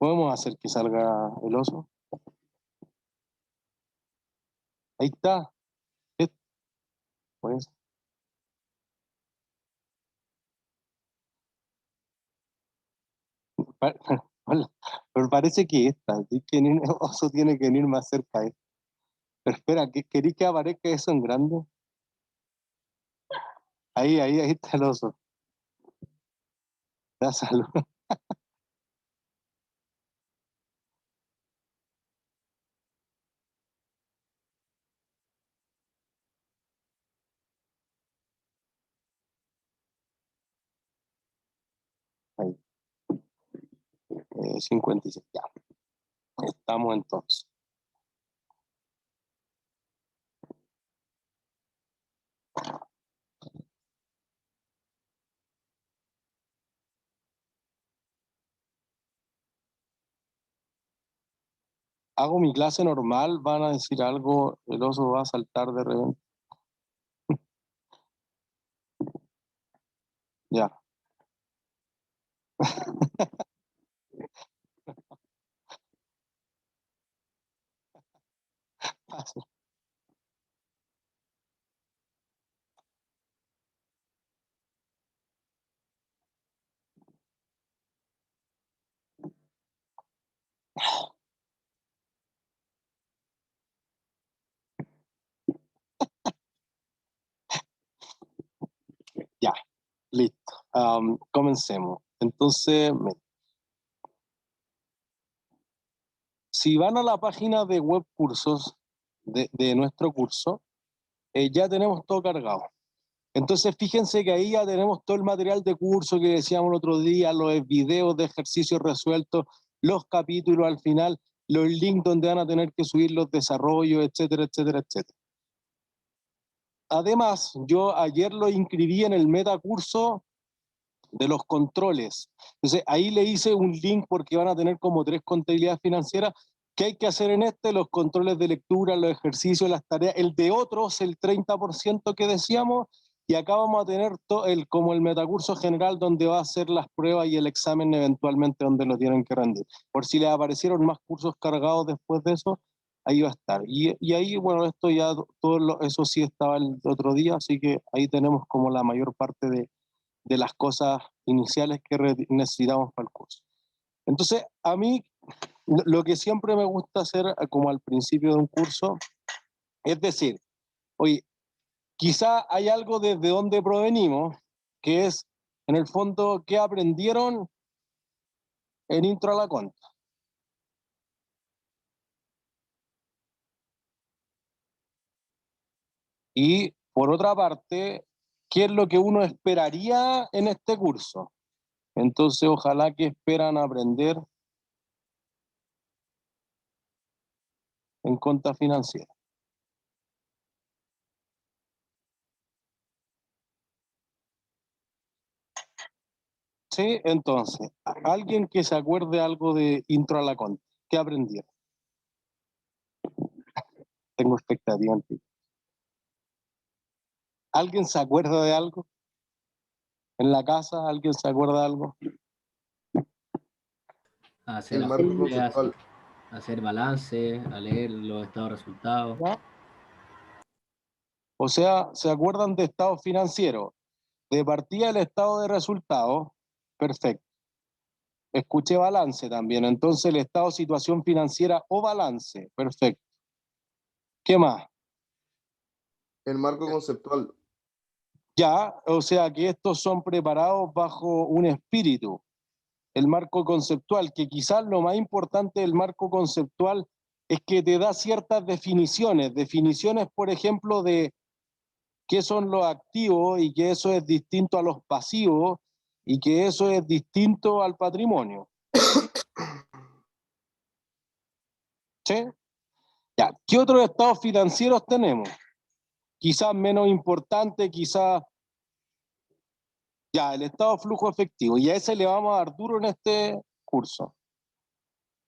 Podemos hacer que salga el oso. Ahí está. Pues. Pero parece que esta, ¿sí? Que el oso tiene que venir más cerca. Pero espera, ¿queréis que aparezca eso en grande? Ahí está el oso. Da salud. Ahí. 56, ya. Estamos entonces. Hago mi clase normal, van a decir algo, el oso va a saltar de repente. Ya. Ya, listo. Comencemos. Entonces, si van a la página de web cursos de nuestro curso, ya tenemos todo cargado. Entonces, fíjense que ahí ya tenemos todo el material de curso que decíamos el otro día, los videos de ejercicios resueltos, los capítulos al final, los links donde van a tener que subir los desarrollos, etcétera, etcétera, etcétera. Además, yo ayer lo inscribí en el metacurso de los controles. Entonces, ahí le hice un link porque van a tener como 3 contabilidades financieras. ¿Qué hay que hacer en este? Los controles de lectura, los ejercicios, las tareas. El de otros, el 30% que decíamos, y acá vamos a tener como el metacurso general donde va a hacer las pruebas y el examen eventualmente donde lo tienen que rendir. Por si les aparecieron más cursos cargados después de eso, ahí va a estar. Y ahí, bueno, esto ya, eso sí estaba el otro día, así que ahí tenemos como la mayor parte de las cosas iniciales que necesitamos para el curso. Entonces, a mí lo que siempre me gusta hacer como al principio de un curso es decir, oye, quizá hay algo desde donde provenimos, que es, en el fondo, qué aprendieron en Intro a la Conta. Y, por otra parte, qué es lo que uno esperaría en este curso. Entonces, ojalá que esperan aprender en cuenta financiera. Sí, entonces, alguien que se acuerde algo de Intro a la Conta, ¿qué aprendieron? Tengo expectativa en ti. ¿Alguien se acuerda de algo? ¿En la casa alguien se acuerda de algo? A hacer El marco conceptual. a hacer balance, a leer los estados de resultados. ¿Ya? O sea, ¿se acuerdan de estado financiero? De partida el estado de resultados, perfecto. Escuché balance también, entonces el estado de situación financiera o balance, perfecto. ¿Qué más? El marco conceptual. Ya, o sea que estos son preparados bajo un espíritu, el marco conceptual, que quizás lo más importante del marco conceptual es que te da ciertas definiciones, por ejemplo, de qué son los activos y que eso es distinto a los pasivos y que eso es distinto al patrimonio. ¿Sí? Ya, ¿qué otros estados financieros tenemos? Quizás menos importante, quizás ya, el estado de flujo efectivo, y a ese le vamos a dar duro en este curso.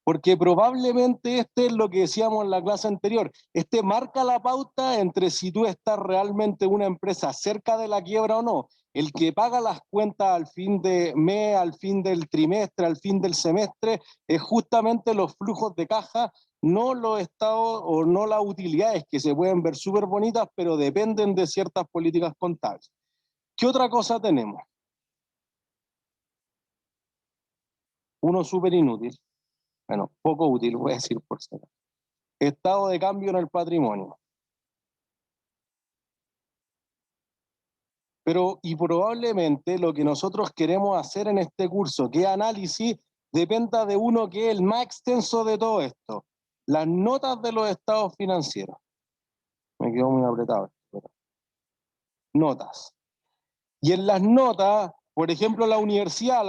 Porque probablemente este es lo que decíamos en la clase anterior, este marca la pauta entre si tú estás realmente una empresa cerca de la quiebra o no. el que paga las cuentas al fin de mes, al fin del trimestre, al fin del semestre, es justamente los flujos de caja, no los estados o no las utilidades que se pueden ver súper bonitas, pero dependen de ciertas políticas contables. ¿Qué otra cosa tenemos? Uno súper inútil, bueno, poco útil, voy a decir por ser. Estado de cambio en el patrimonio. Pero, y probablemente lo que nosotros queremos hacer en este curso, que es análisis, dependa de uno que es el más extenso de todo esto, las notas de los estados financieros. Me quedó muy apretado. Pero... notas. Y en las notas, por ejemplo, la universidad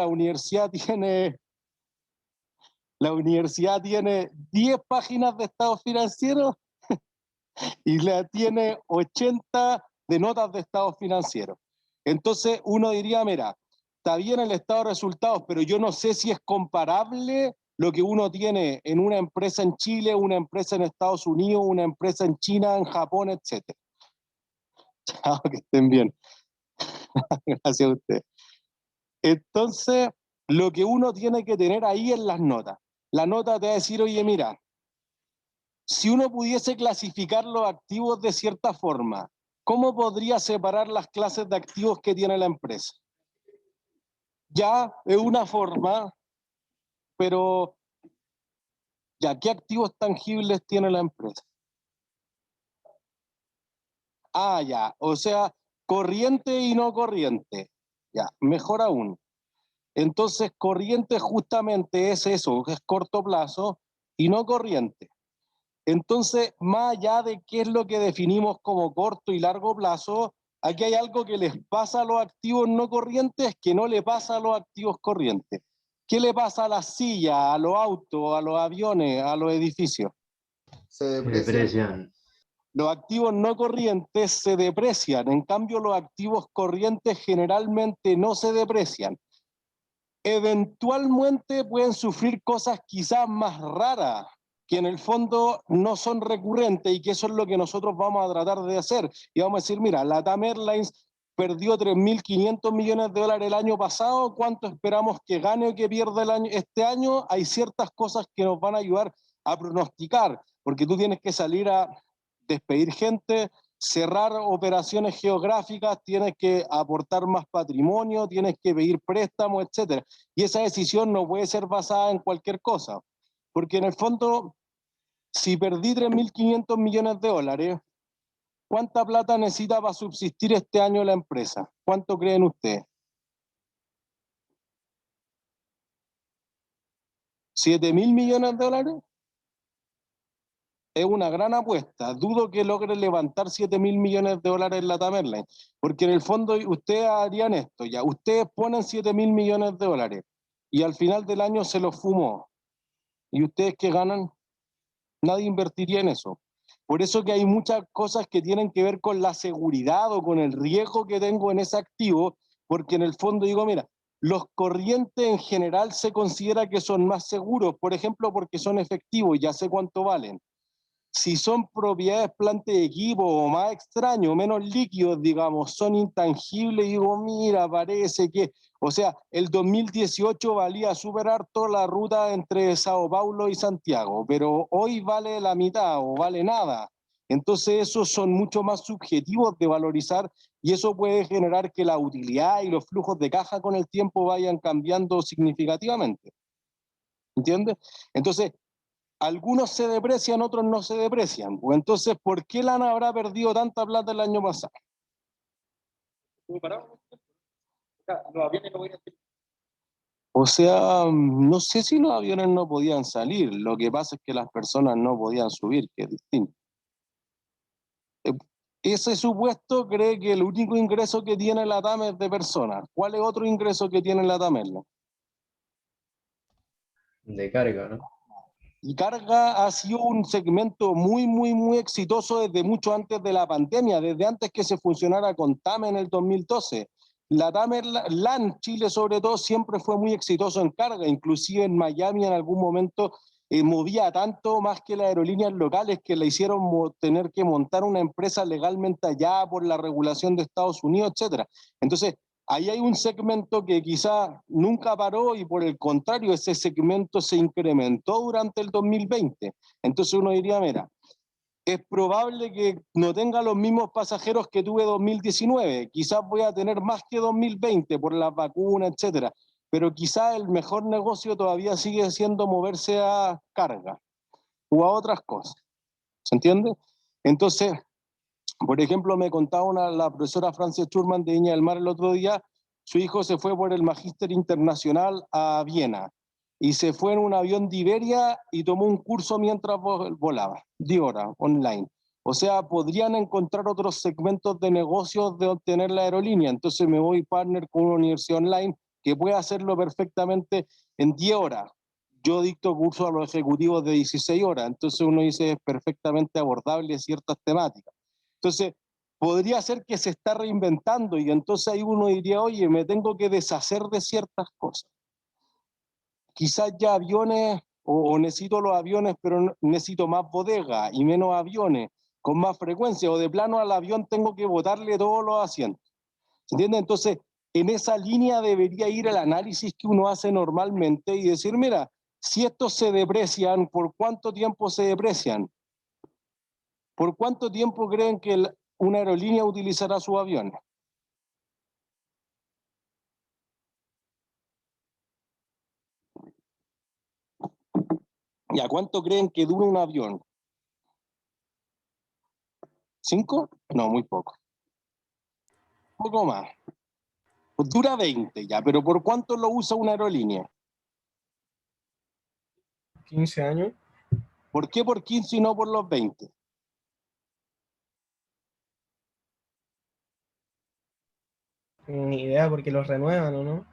tiene 10 páginas de estados financieros y la tiene 80 de notas de estados financieros. Entonces uno diría, mira, está bien el estado de resultados, pero yo no sé si es comparable lo que uno tiene en una empresa en Chile, una empresa en Estados Unidos, una empresa en China, en Japón, etc. Chao, que estén bien. Gracias a usted. Entonces, lo que uno tiene que tener ahí es las notas. La nota te va a decir, oye, mira, si uno pudiese clasificar los activos de cierta forma, ¿cómo podría separar las clases de activos que tiene la empresa? Ya es una forma, pero ya, ¿qué activos tangibles tiene la empresa? Ah, ya, o sea, corriente y no corriente. Ya, mejor aún. Entonces, corriente justamente es eso, es corto plazo, y no corriente. Entonces, más allá de qué es lo que definimos como corto y largo plazo, aquí hay algo que les pasa a los activos no corrientes que no le pasa a los activos corrientes. ¿Qué le pasa a las sillas, a los autos, a los aviones, a los edificios? Se Se deprecian. deprecian. Los activos no corrientes se deprecian, en cambio los activos corrientes generalmente no se deprecian. Eventualmente pueden sufrir cosas quizás más raras, que en el fondo no son recurrentes y que eso es lo que nosotros vamos a tratar de hacer. Y vamos a decir, mira, LATAM Airlines perdió 3.500 millones de dólares el año pasado, ¿cuánto esperamos que gane o que pierda este año? Hay ciertas cosas que nos van a ayudar a pronosticar, porque tú tienes que salir a despedir gente, cerrar operaciones geográficas, tienes que aportar más patrimonio, tienes que pedir préstamos, etcétera. Y esa decisión no puede ser basada en cualquier cosa, porque en el fondo, si perdí 3.500 millones de dólares, ¿cuánta plata necesita para subsistir este año la empresa? ¿Cuánto creen ustedes? ¿7.000 millones de dólares? Es una gran apuesta. Dudo que logre levantar 7.000 millones de dólares en LATAM Airlines, porque en el fondo ustedes harían esto, ya, ustedes ponen 7.000 millones de dólares y al final del año se los fumó. ¿Y ustedes qué ganan? Nadie invertiría en eso. Por eso que hay muchas cosas que tienen que ver con la seguridad o con el riesgo que tengo en ese activo, porque en el fondo digo, mira, los corrientes en general se considera que son más seguros, por ejemplo, porque son efectivos y ya sé cuánto valen. Si son propiedades, plantas de equipo o más extraños, menos líquidos, digamos, son intangibles, digo, mira, parece que, o sea, el 2018 valía súper harto la ruta entre Sao Paulo y Santiago, pero hoy vale la mitad o vale nada. Entonces esos son mucho más subjetivos de valorizar y eso puede generar que la utilidad y los flujos de caja con el tiempo vayan cambiando significativamente. ¿Entiendes? Entonces, algunos se deprecian, otros no se deprecian. Pues entonces, ¿por qué Lana habrá perdido tanta plata el año pasado? O sea, no sé si los aviones no podían salir, lo que pasa es que las personas no podían subir, que es distinto. Ese supuesto cree que el único ingreso que tiene la TAM es de personas. ¿Cuál es otro ingreso que tiene la TAM? De carga, ¿no? Y carga ha sido un segmento muy exitoso desde mucho antes de la pandemia, desde antes que se funcionara con TAM en el 2012. La TAM, LAN Chile sobre todo, siempre fue muy exitoso en carga, inclusive en Miami en algún momento movía tanto más que las aerolíneas locales que le hicieron tener que montar una empresa legalmente allá por la regulación de Estados Unidos, etc. Entonces, ahí hay un segmento que quizá nunca paró y por el contrario, ese segmento se incrementó durante el 2020. Entonces uno diría, mira, es probable que no tenga los mismos pasajeros que tuve 2019, quizás voy a tener más que 2020 por las vacunas, etcétera, pero quizás el mejor negocio todavía sigue siendo moverse a carga o a otras cosas, ¿se entiende? Entonces, por ejemplo, me contaba la profesora Frances Schurman de Viña del Mar el otro día, su hijo se fue por el Magíster Internacional a Viena y se fue en un avión de Iberia y tomó un curso mientras volaba, 10 horas, online. O sea, podrían encontrar otros segmentos de negocios de obtener la aerolínea. Entonces me voy partner con una universidad online que puede hacerlo perfectamente en 10 horas. Yo dicto cursos a los ejecutivos de 16 horas, entonces uno dice es perfectamente abordable ciertas temáticas. Entonces, podría ser que se está reinventando y entonces ahí uno diría, oye, me tengo que deshacer de ciertas cosas. Quizás ya aviones, o necesito los aviones, pero necesito más bodega y menos aviones, con más frecuencia, o de plano al avión tengo que botarle todos los asientos. ¿Entiendes? Entonces, en esa línea debería ir el análisis que uno hace normalmente y decir, mira, si estos se deprecian, ¿por cuánto tiempo se deprecian? ¿Por cuánto tiempo creen que una aerolínea utilizará sus aviones? ¿Y a cuánto creen que dura un avión? ¿5? No, muy poco. Un poco más. Pues dura 20 ya, pero ¿por cuánto lo usa una aerolínea? 15 años. ¿Por qué por 15 y no por los 20? Ni idea, porque los renuevan o no.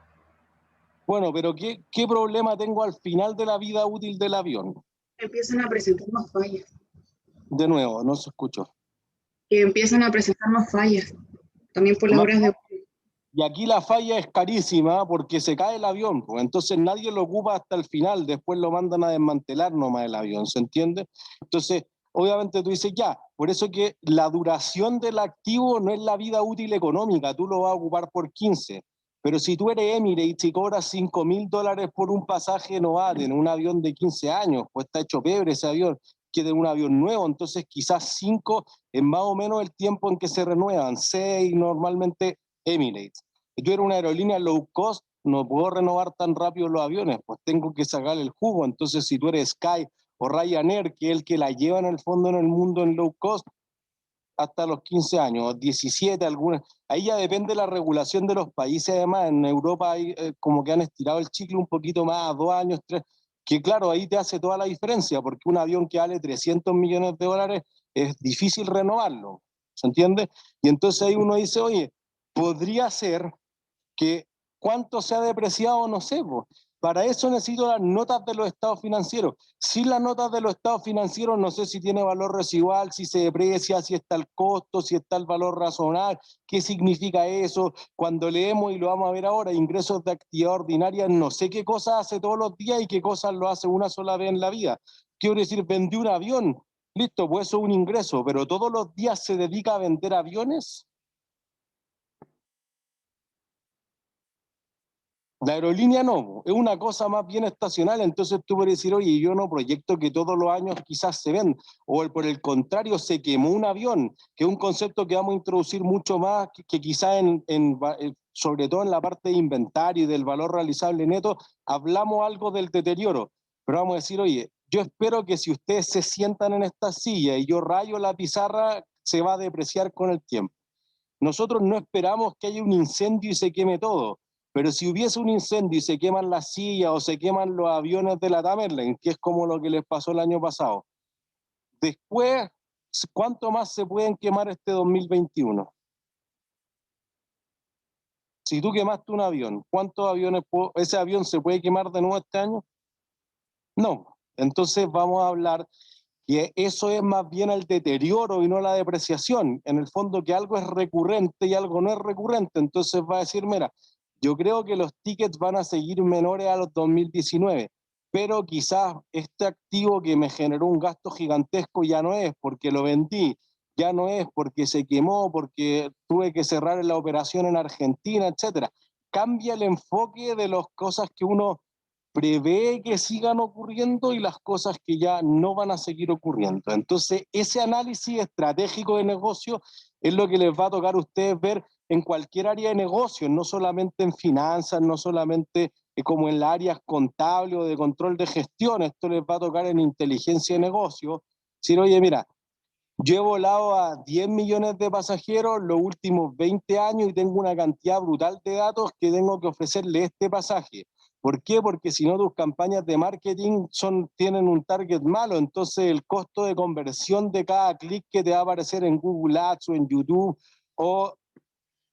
Bueno, pero ¿qué problema tengo al final de la vida útil del avión? Empiezan a presentar más fallas. De nuevo, no se escuchó. Que empiezan a presentar más fallas. También por las horas de... Y aquí la falla es carísima porque se cae el avión, pues entonces nadie lo ocupa hasta el final, después lo mandan a desmantelar nomás el avión, ¿se entiende? Entonces, obviamente tú dices, ya, por eso que la duración del activo no es la vida útil económica, tú lo vas a ocupar por 15, pero si tú eres Emirates y cobras $5.000 por un pasaje, no va a tener un avión de 15 años, pues está hecho pebre ese avión, que de un avión nuevo, entonces quizás 5 es más o menos el tiempo en que se renuevan, 6 normalmente Emirates. Yo era una aerolínea low cost, no puedo renovar tan rápido los aviones, pues tengo que sacar el jugo. Entonces, si tú eres Sky o Ryanair, que es el que la lleva en el fondo en el mundo en low cost, hasta los 15 años, 17 algunas. Ahí ya depende de la regulación de los países. Además, en Europa hay como que han estirado el chicle un poquito más, 2 años, 3, que claro, ahí te hace toda la diferencia, porque un avión que vale $300 millones es difícil renovarlo, ¿se entiende? Y entonces ahí uno dice, oye, podría ser que cuánto se ha depreciado, no sé, pues. Para eso necesito las notas de los estados financieros. Sin las notas de los estados financieros, no sé si tiene valor residual, si se deprecia, si está el costo, si está el valor razonable, qué significa eso. Cuando leemos, y lo vamos a ver ahora, ingresos de actividad ordinaria, no sé qué cosas hace todos los días y qué cosas lo hace una sola vez en la vida. Quiero decir, vendí un avión, listo, pues eso es un ingreso, pero todos los días se dedica a vender aviones. La aerolínea no, es una cosa más bien estacional, entonces tú puedes decir, oye, yo no proyecto que todos los años quizás se ven, o por el contrario, se quemó un avión, que es un concepto que vamos a introducir mucho más, que quizás sobre todo en la parte de inventario y del valor realizable neto, hablamos algo del deterioro, pero vamos a decir, oye, yo espero que si ustedes se sientan en esta silla y yo rayo la pizarra, se va a depreciar con el tiempo. Nosotros no esperamos que haya un incendio y se queme todo. Pero si hubiese un incendio y se queman las sillas o se queman los aviones de la Tamerlane, que es como lo que les pasó el año pasado, después, ¿cuánto más se pueden quemar este 2021? Si tú quemaste un avión, ¿cuántos aviones, ese avión se puede quemar de nuevo este año? No. Entonces vamos a hablar que eso es más bien el deterioro y no la depreciación. En el fondo que algo es recurrente y algo no es recurrente. Entonces va a decir, mira, yo creo que los tickets van a seguir menores a los 2019, pero quizás este activo que me generó un gasto gigantesco ya no es, porque lo vendí ya no es porque se quemó, porque tuve que cerrar la operación en Argentina, etcétera. Cambia el enfoque de las cosas que uno prevé que sigan ocurriendo y las cosas que ya no van a seguir ocurriendo. Entonces, ese análisis estratégico de negocio es lo que les va a tocar a ustedes ver en cualquier área de negocio, no solamente en finanzas, no solamente como en las áreas contables o de control de gestión, esto les va a tocar en inteligencia de negocio, decir, oye, mira, yo he volado a 10 millones de pasajeros los últimos 20 años y tengo una cantidad brutal de datos que tengo que ofrecerle este pasaje. ¿Por qué? Porque si no tus campañas de marketing tienen un target malo, entonces el costo de conversión de cada clic que te va a aparecer en Google Ads o en YouTube o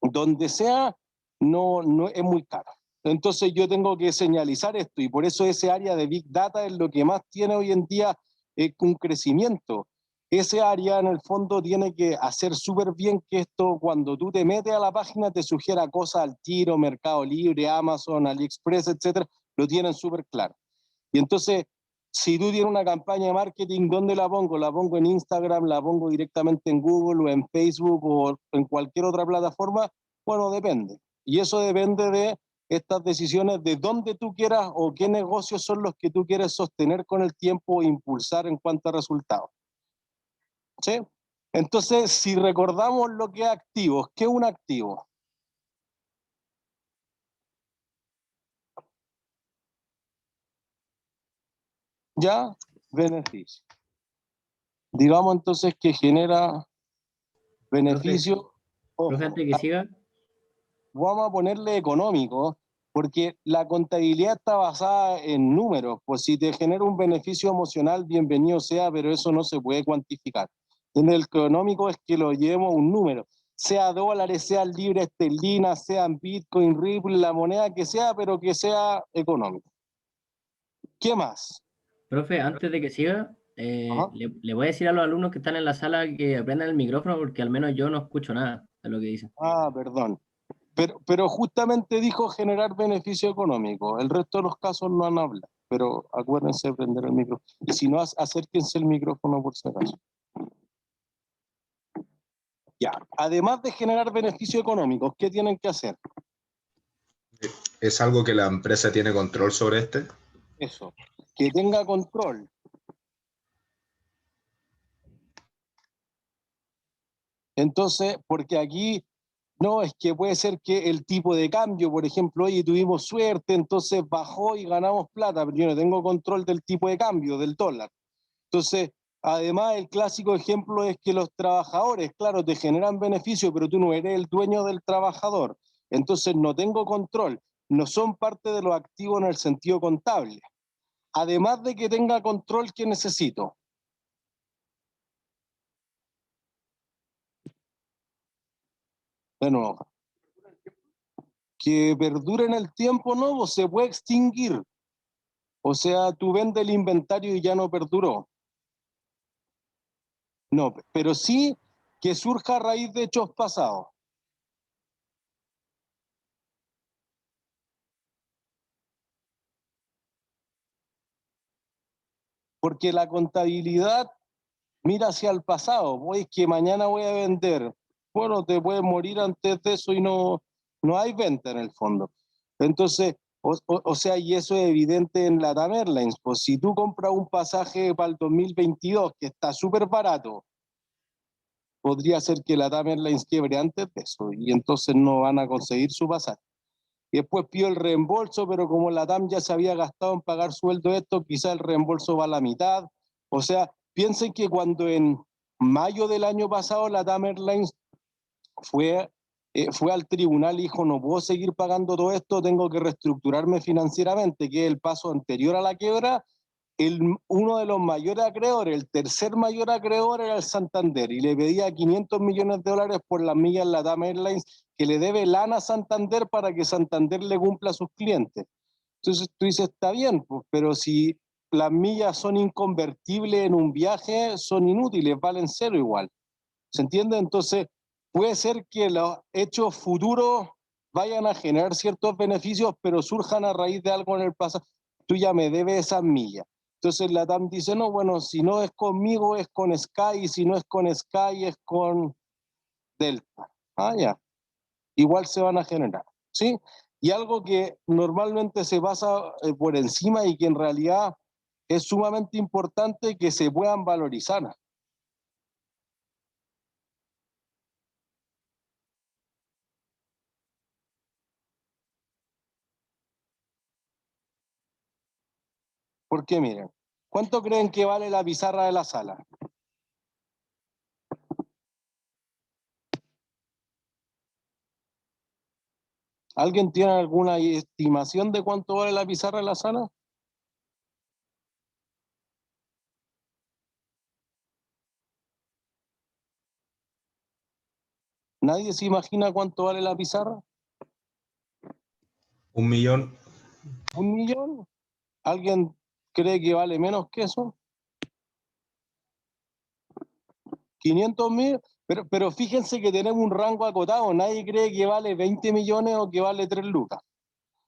donde sea, no es muy caro. Entonces yo tengo que señalizar esto y por eso ese área de Big Data es lo que más tiene hoy en día un crecimiento. Ese área en el fondo tiene que hacer súper bien que esto, cuando tú te metes a la página, te sugiera cosas al tiro, Mercado Libre, Amazon, AliExpress, etcétera, lo tienen súper claro. Y entonces, si tú tienes una campaña de marketing, ¿dónde la pongo? La pongo en Instagram, la pongo directamente en Google o en Facebook o en cualquier otra plataforma. Bueno, depende. Y eso depende de estas decisiones de dónde tú quieras o qué negocios son los que tú quieres sostener con el tiempo o impulsar en cuanto a resultados. ¿Sí? Entonces, si recordamos lo que es activos, ¿qué es un activo? ¿Ya? Beneficio. Digamos entonces que genera beneficio. Profe, antes que siga, Vamos a ponerle económico, porque la contabilidad está basada en números. Pues si te genera un beneficio emocional, bienvenido sea, pero eso no se puede cuantificar. En el económico es que lo llevemos a un número, sea dólares, sea libra esterlina, sea Bitcoin, Ripple, la moneda que sea, pero que sea económico. ¿Qué más? profe, antes de que siga, Ajá. le voy a decir a los alumnos que están en la sala que aprendan el micrófono porque al menos yo no escucho nada de lo que dicen. Perdón. Pero justamente dijo generar beneficio económico. El resto de los casos no han hablado. Pero acuérdense de prender el micrófono. Y si no, acérquense el micrófono por si acaso. Ya. Además de generar beneficio económico, ¿qué tienen que hacer? ¿Es algo que la empresa tiene control sobre este? Eso. Que tenga control. Entonces, porque aquí no, es que puede ser que el tipo de cambio, por ejemplo, oye, tuvimos suerte, entonces bajó y ganamos plata, pero yo no tengo control del tipo de cambio, del dólar. Entonces, además, el clásico ejemplo es que los trabajadores, claro, te generan beneficio, pero tú no eres el dueño del trabajador. Entonces, no tengo control. No son parte de los activos en el sentido contable. Además de que tenga control, ¿qué necesito? De nuevo, que perdure en el tiempo, no, pues se puede extinguir. O sea, tú vendes el inventario y ya no perduró. No, pero sí que surja a raíz de hechos pasados. Porque la contabilidad mira hacia el pasado. Pues que mañana voy a vender. Bueno, te puedes morir antes de eso y no hay venta en el fondo. Entonces, o sea, y eso es evidente en LATAM Airlines. Pues si tú compras un pasaje para el 2022 que está súper barato, podría ser que LATAM Airlines quiebre antes de eso y entonces no van a conseguir su pasaje. Y después pidió el reembolso, pero como LATAM ya se había gastado en pagar sueldo esto, quizá el reembolso va a la mitad. O sea, piensen que cuando en mayo del año pasado LATAM Airlines fue al tribunal y dijo, no puedo seguir pagando todo esto, tengo que reestructurarme financieramente, que es el paso anterior a la quiebra, uno de los mayores acreedores, el tercer mayor acreedor era el Santander y le pedía 500 millones de dólares por las millas LATAM Airlines que le debe lana a Santander para que Santander le cumpla a sus clientes. Entonces tú dices, está bien, pues, pero si las millas son inconvertibles en un viaje, son inútiles, valen cero igual. ¿Se entiende? Entonces puede ser que los hechos futuros vayan a generar ciertos beneficios, pero surjan a raíz de algo en el pasado. Tú ya me debes esas millas. Entonces la TAM dice, no, bueno, si no es conmigo es con Sky, y si no es con Sky es con Delta. Ah, ya. Igual se van a generar, ¿sí? Y algo que normalmente se pasa por encima y que en realidad es sumamente importante que se puedan valorizar. Porque miren, ¿cuánto creen que vale la pizarra de la sala? ¿Alguien tiene alguna estimación de cuánto vale la pizarra de la sala? ¿Nadie se imagina cuánto vale la pizarra? 1 millón. ¿1 millón? ¿Alguien cree que vale menos que eso? ¿500.000? Pero fíjense que tenemos un rango acotado. Nadie cree que vale 20 millones o que vale 3 lucas.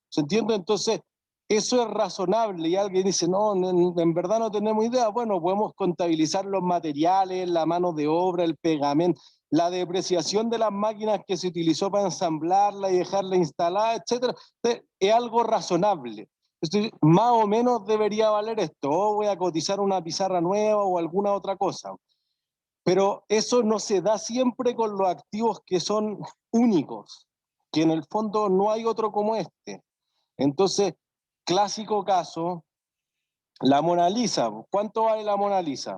¿Se entiende? Entonces, eso es razonable. Y alguien dice, no, en verdad no tenemos idea. Bueno, podemos contabilizar los materiales, la mano de obra, el pegamento, la depreciación de las máquinas que se utilizó para ensamblarla y dejarla instalada, etcétera. Es algo razonable. Entonces, más o menos debería valer esto. O voy a cotizar una pizarra nueva o alguna otra cosa. Pero eso no se da siempre con los activos que son únicos, que en el fondo no hay otro como este. Entonces, clásico caso, la Mona Lisa. ¿Cuánto vale la Mona Lisa?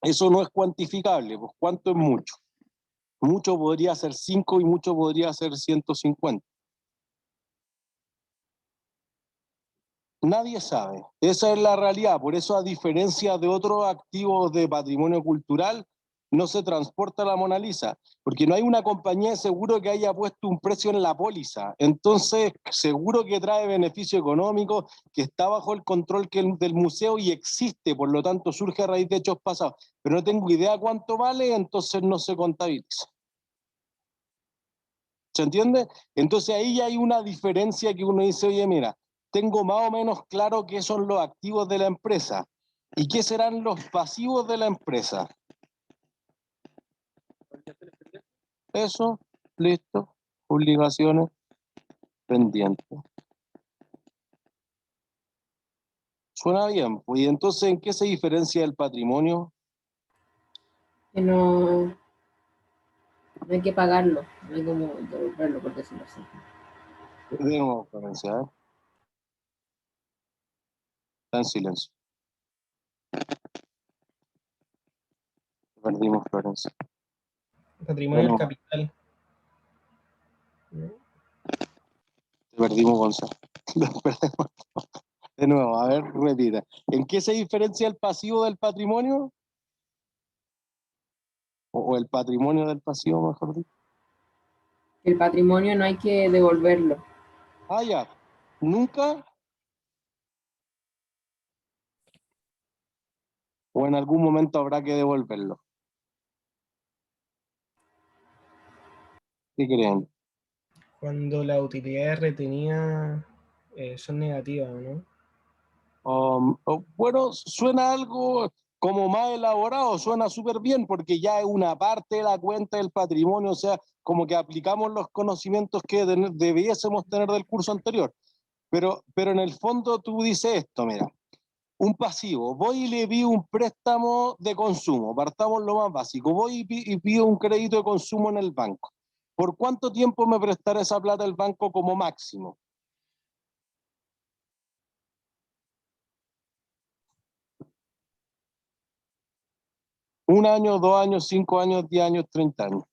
Eso no es cuantificable, pues ¿cuánto es mucho? Mucho podría ser 5 y mucho podría ser 150. Nadie sabe. Esa es la realidad. Por eso, a diferencia de otros activos de patrimonio cultural, no se transporta la Mona Lisa, porque no hay una compañía de seguro que haya puesto un precio en la póliza. Entonces, seguro que trae beneficio económico, que está bajo el control del museo y existe, por lo tanto surge a raíz de hechos pasados. Pero no tengo idea cuánto vale, entonces no se contabiliza. ¿Se entiende? Entonces ahí ya hay una diferencia que uno dice, oye, mira, tengo más o menos claro qué son los activos de la empresa y qué serán los pasivos de la empresa. Eso, listo, obligaciones pendientes. Suena bien, pues, y entonces, ¿en qué se diferencia el patrimonio? Que no hay que pagarlo, no hay como devolverlo, por decirlo así. De nuevo, Florencia, ¿eh? Está en silencio. Perdimos, Florencia. Patrimonio del Bueno. capital. Te perdimos, Gonzalo. Lo perdemos. De nuevo, a ver, repita. ¿En qué se diferencia el pasivo del patrimonio? O el patrimonio del pasivo, mejor dicho. El patrimonio no hay que devolverlo. Ah, ya. ¿Nunca? ¿O en algún momento habrá que devolverlo? ¿Qué creen? Cuando las utilidades retenidas son negativas, ¿no? Bueno, suena algo como más elaborado, suena súper bien porque ya es una parte de la cuenta del patrimonio, o sea, como que aplicamos los conocimientos que debiésemos tener del curso anterior. Pero en el fondo tú dices esto, mira, un pasivo, voy y le pido un préstamo de consumo, partamos lo más básico, voy y pido un crédito de consumo en el banco. ¿Por cuánto tiempo me prestará esa plata el banco como máximo? ¿1 año, 2 años, 5 años, 10 años, 30 años?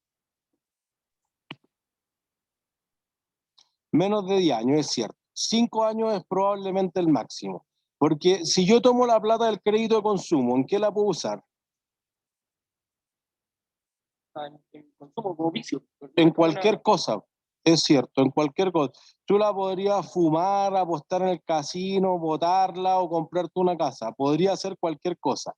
Menos de 10 años, es cierto. 5 años es probablemente el máximo. Porque si yo tomo la plata del crédito de consumo, ¿en qué la puedo usar? En consumo como vicio. En cualquier cosa, es cierto, en cualquier cosa. Tú la podrías fumar, apostar en el casino, botarla o comprarte una casa. Podría hacer cualquier cosa.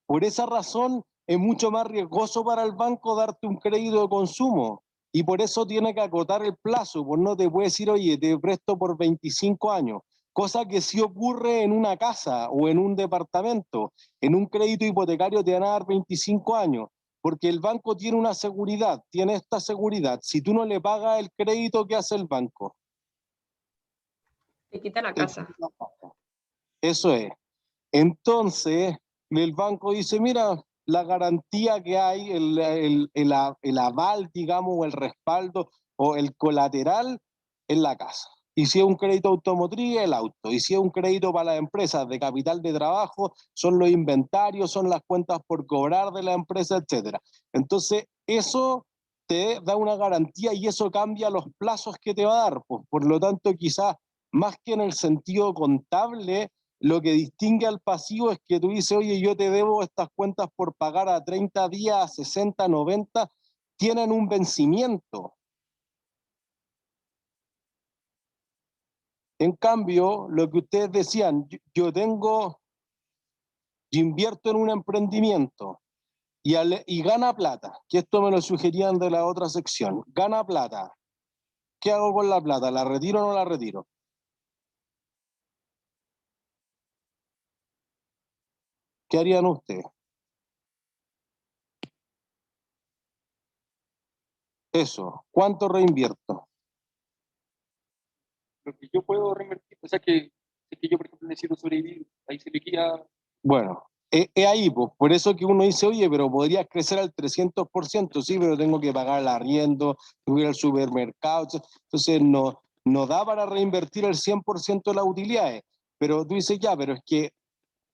Por esa razón, es mucho más riesgoso para el banco darte un crédito de consumo, Y por eso tiene que acotar el plazo, pues no te puede decir, oye, te presto por 25 años, cosa que sí ocurre en una casa o en un departamento. En un crédito hipotecario te van a dar 25 años, porque el banco tiene una seguridad, tiene esta seguridad. Si tú no le pagas el crédito, ¿qué hace el banco? Te quita la casa. Eso es. Entonces, el banco dice, mira, la garantía que hay, el aval, digamos, o el respaldo, o el colateral, es la casa. Y si es un crédito automotriz, el auto. Y si es un crédito para las empresas de capital de trabajo, son los inventarios, son las cuentas por cobrar de la empresa, etcétera. Entonces, eso te da una garantía y eso cambia los plazos que te va a dar. Pues, por lo tanto, quizás más que en el sentido contable, lo que distingue al pasivo es que tú dices, oye, yo te debo estas cuentas por pagar a 30 días, a 60, 90, tienen un vencimiento. En cambio, lo que ustedes decían, yo invierto en un emprendimiento y gana plata, que esto me lo sugerían de la otra sección, gana plata. ¿Qué hago con la plata? ¿La retiro o no la retiro? ¿Qué harían ustedes? Eso, ¿cuánto reinvierto? Lo que yo puedo reinvertir, o sea que si es que yo, por ejemplo, necesito sobrevivir, ahí se me queda. Bueno, es ahí, pues, por eso que uno dice, oye, pero podrías crecer al 300%, sí, pero tengo que pagar el arriendo, tengo que ir al supermercado, entonces no da para reinvertir el 100% de las utilidades. Pero tú dices, ya, pero es que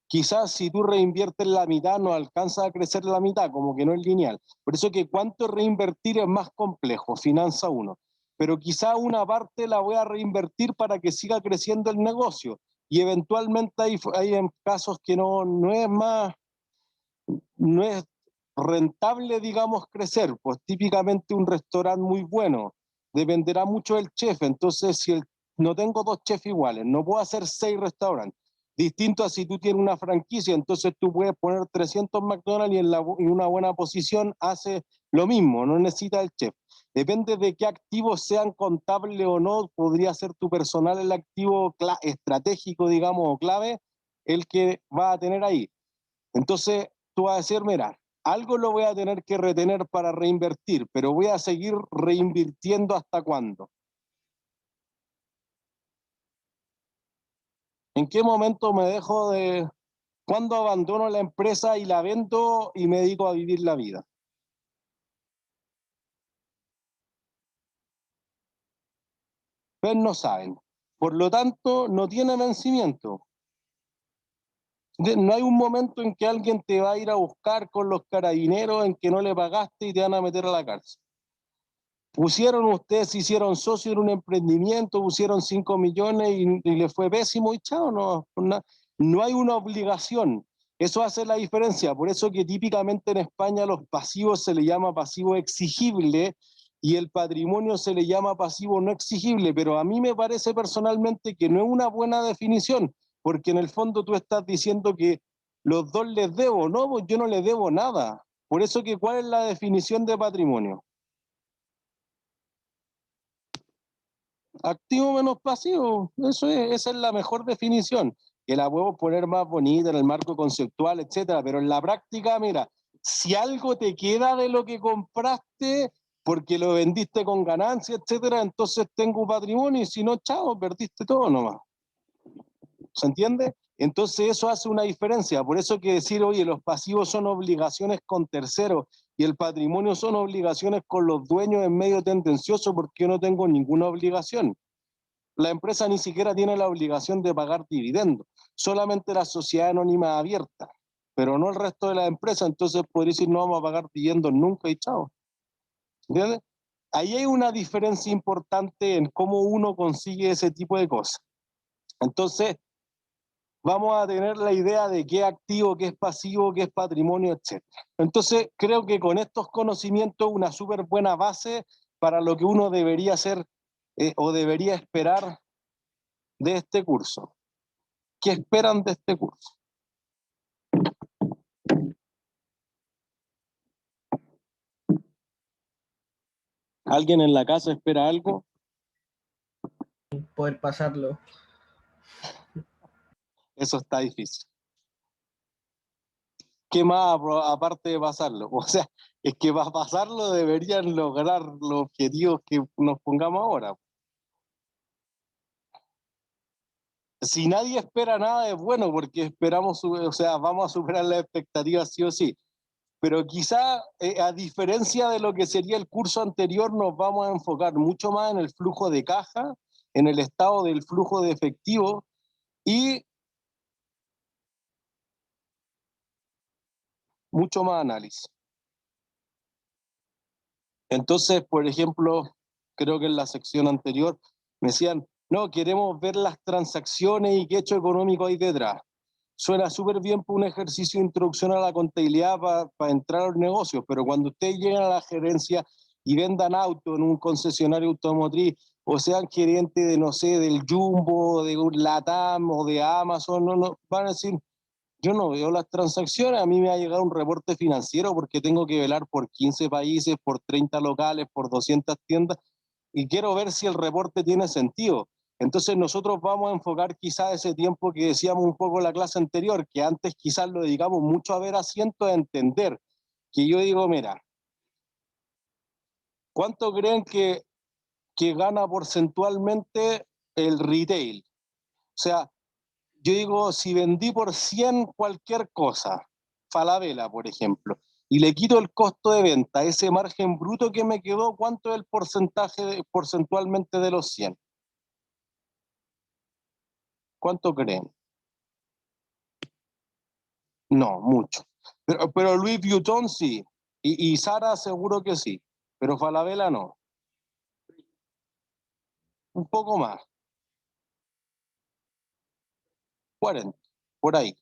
quizás si tú reinviertes la mitad no alcanza a crecer la mitad, como que no es lineal. Por eso que cuánto reinvertir es más complejo, finanza uno. Pero quizás una parte la voy a reinvertir para que siga creciendo el negocio. Y eventualmente hay casos que no es rentable, digamos, crecer. Pues típicamente un restaurante muy bueno dependerá mucho del chef. Entonces, no tengo dos chefs iguales, no puedo hacer 6 restaurantes. Distinto a si tú tienes una franquicia, entonces tú puedes poner 300 McDonald's y en una buena posición hace lo mismo, no necesita el chef. Depende de qué activos sean contables o no, podría ser tu personal el activo estratégico, digamos, o clave, el que va a tener ahí. Entonces, tú vas a decir, mira, algo lo voy a tener que retener para reinvertir, pero voy a seguir reinvirtiendo ¿hasta cuándo? ¿En qué momento me dejo de... ¿Cuándo abandono la empresa y la vendo y me dedico a vivir la vida? Pues no saben. Por lo tanto, no tiene vencimiento. No hay un momento en que alguien te va a ir a buscar con los carabineros en que no le pagaste y te van a meter a la cárcel. Ustedes se hicieron socios en un emprendimiento, pusieron 5 millones y le fue pésimo y chao, no hay una obligación. Eso hace la diferencia, por eso que típicamente en España los pasivos se le llama pasivo exigible y el patrimonio se le llama pasivo no exigible, pero a mí me parece personalmente que no es una buena definición, porque en el fondo tú estás diciendo que los dos les debo, no, pues yo no les debo nada. Por eso que, ¿cuál es la definición de patrimonio? Activo menos pasivo, esa es la mejor definición, que la podemos poner más bonita en el marco conceptual, etcétera, pero en la práctica, mira, si algo te queda de lo que compraste porque lo vendiste con ganancia, etcétera, entonces tengo patrimonio y si no, chao, perdiste todo nomás. ¿Se entiende? Entonces eso hace una diferencia, por eso que decir, oye, los pasivos son obligaciones con terceros y el patrimonio son obligaciones con los dueños es medio tendencioso porque yo no tengo ninguna obligación. La empresa ni siquiera tiene la obligación de pagar dividendos, solamente la sociedad anónima abierta, pero no el resto de la empresa, entonces podría decir no vamos a pagar dividendos nunca y chao. ¿Entiendes? Ahí hay una diferencia importante en cómo uno consigue ese tipo de cosas. Entonces, vamos a tener la idea de qué es activo, qué es pasivo, qué es patrimonio, etc. Entonces, creo que con estos conocimientos, una súper buena base para lo que uno debería hacer o debería esperar de este curso. ¿Qué esperan de este curso? ¿Alguien en la casa espera algo? Poder pasarlo. Eso está difícil. ¿Qué más aparte de pasarlo? O sea, es que para pasarlo deberían lograr los objetivos que nos pongamos ahora. Si nadie espera nada es bueno porque esperamos, o sea, vamos a superar las expectativas sí o sí. Pero quizá, a diferencia de lo que sería el curso anterior, nos vamos a enfocar mucho más en el flujo de caja, en el estado del flujo de efectivo y mucho más análisis. Entonces, por ejemplo, creo que en la sección anterior me decían, no, queremos ver las transacciones y qué hecho económico hay detrás. Suena súper bien por un ejercicio de introducción a la contabilidad para entrar a los negocios, pero cuando ustedes llegan a la gerencia y vendan auto en un concesionario automotriz, o sean gerentes de, no sé, del Jumbo, de un Latam o de Amazon, no, van a decir, yo no veo las transacciones, a mí me va a llegar un reporte financiero porque tengo que velar por 15 países, por 30 locales, por 200 tiendas, y quiero ver si el reporte tiene sentido. Entonces nosotros vamos a enfocar quizás ese tiempo que decíamos un poco en la clase anterior, que antes quizás lo dedicamos mucho a ver asientos, a entender, que yo digo, mira, ¿cuánto creen que gana porcentualmente el retail? O sea, yo digo, si vendí por 100 cualquier cosa, Falabella, por ejemplo, y le quito el costo de venta, ese margen bruto que me quedó, ¿cuánto es el porcentaje porcentualmente de los 100? ¿Cuánto creen? No, mucho. Pero Louis Vuitton sí, y Zara seguro que sí, pero Falabella no. Un poco más, 40, por ahí.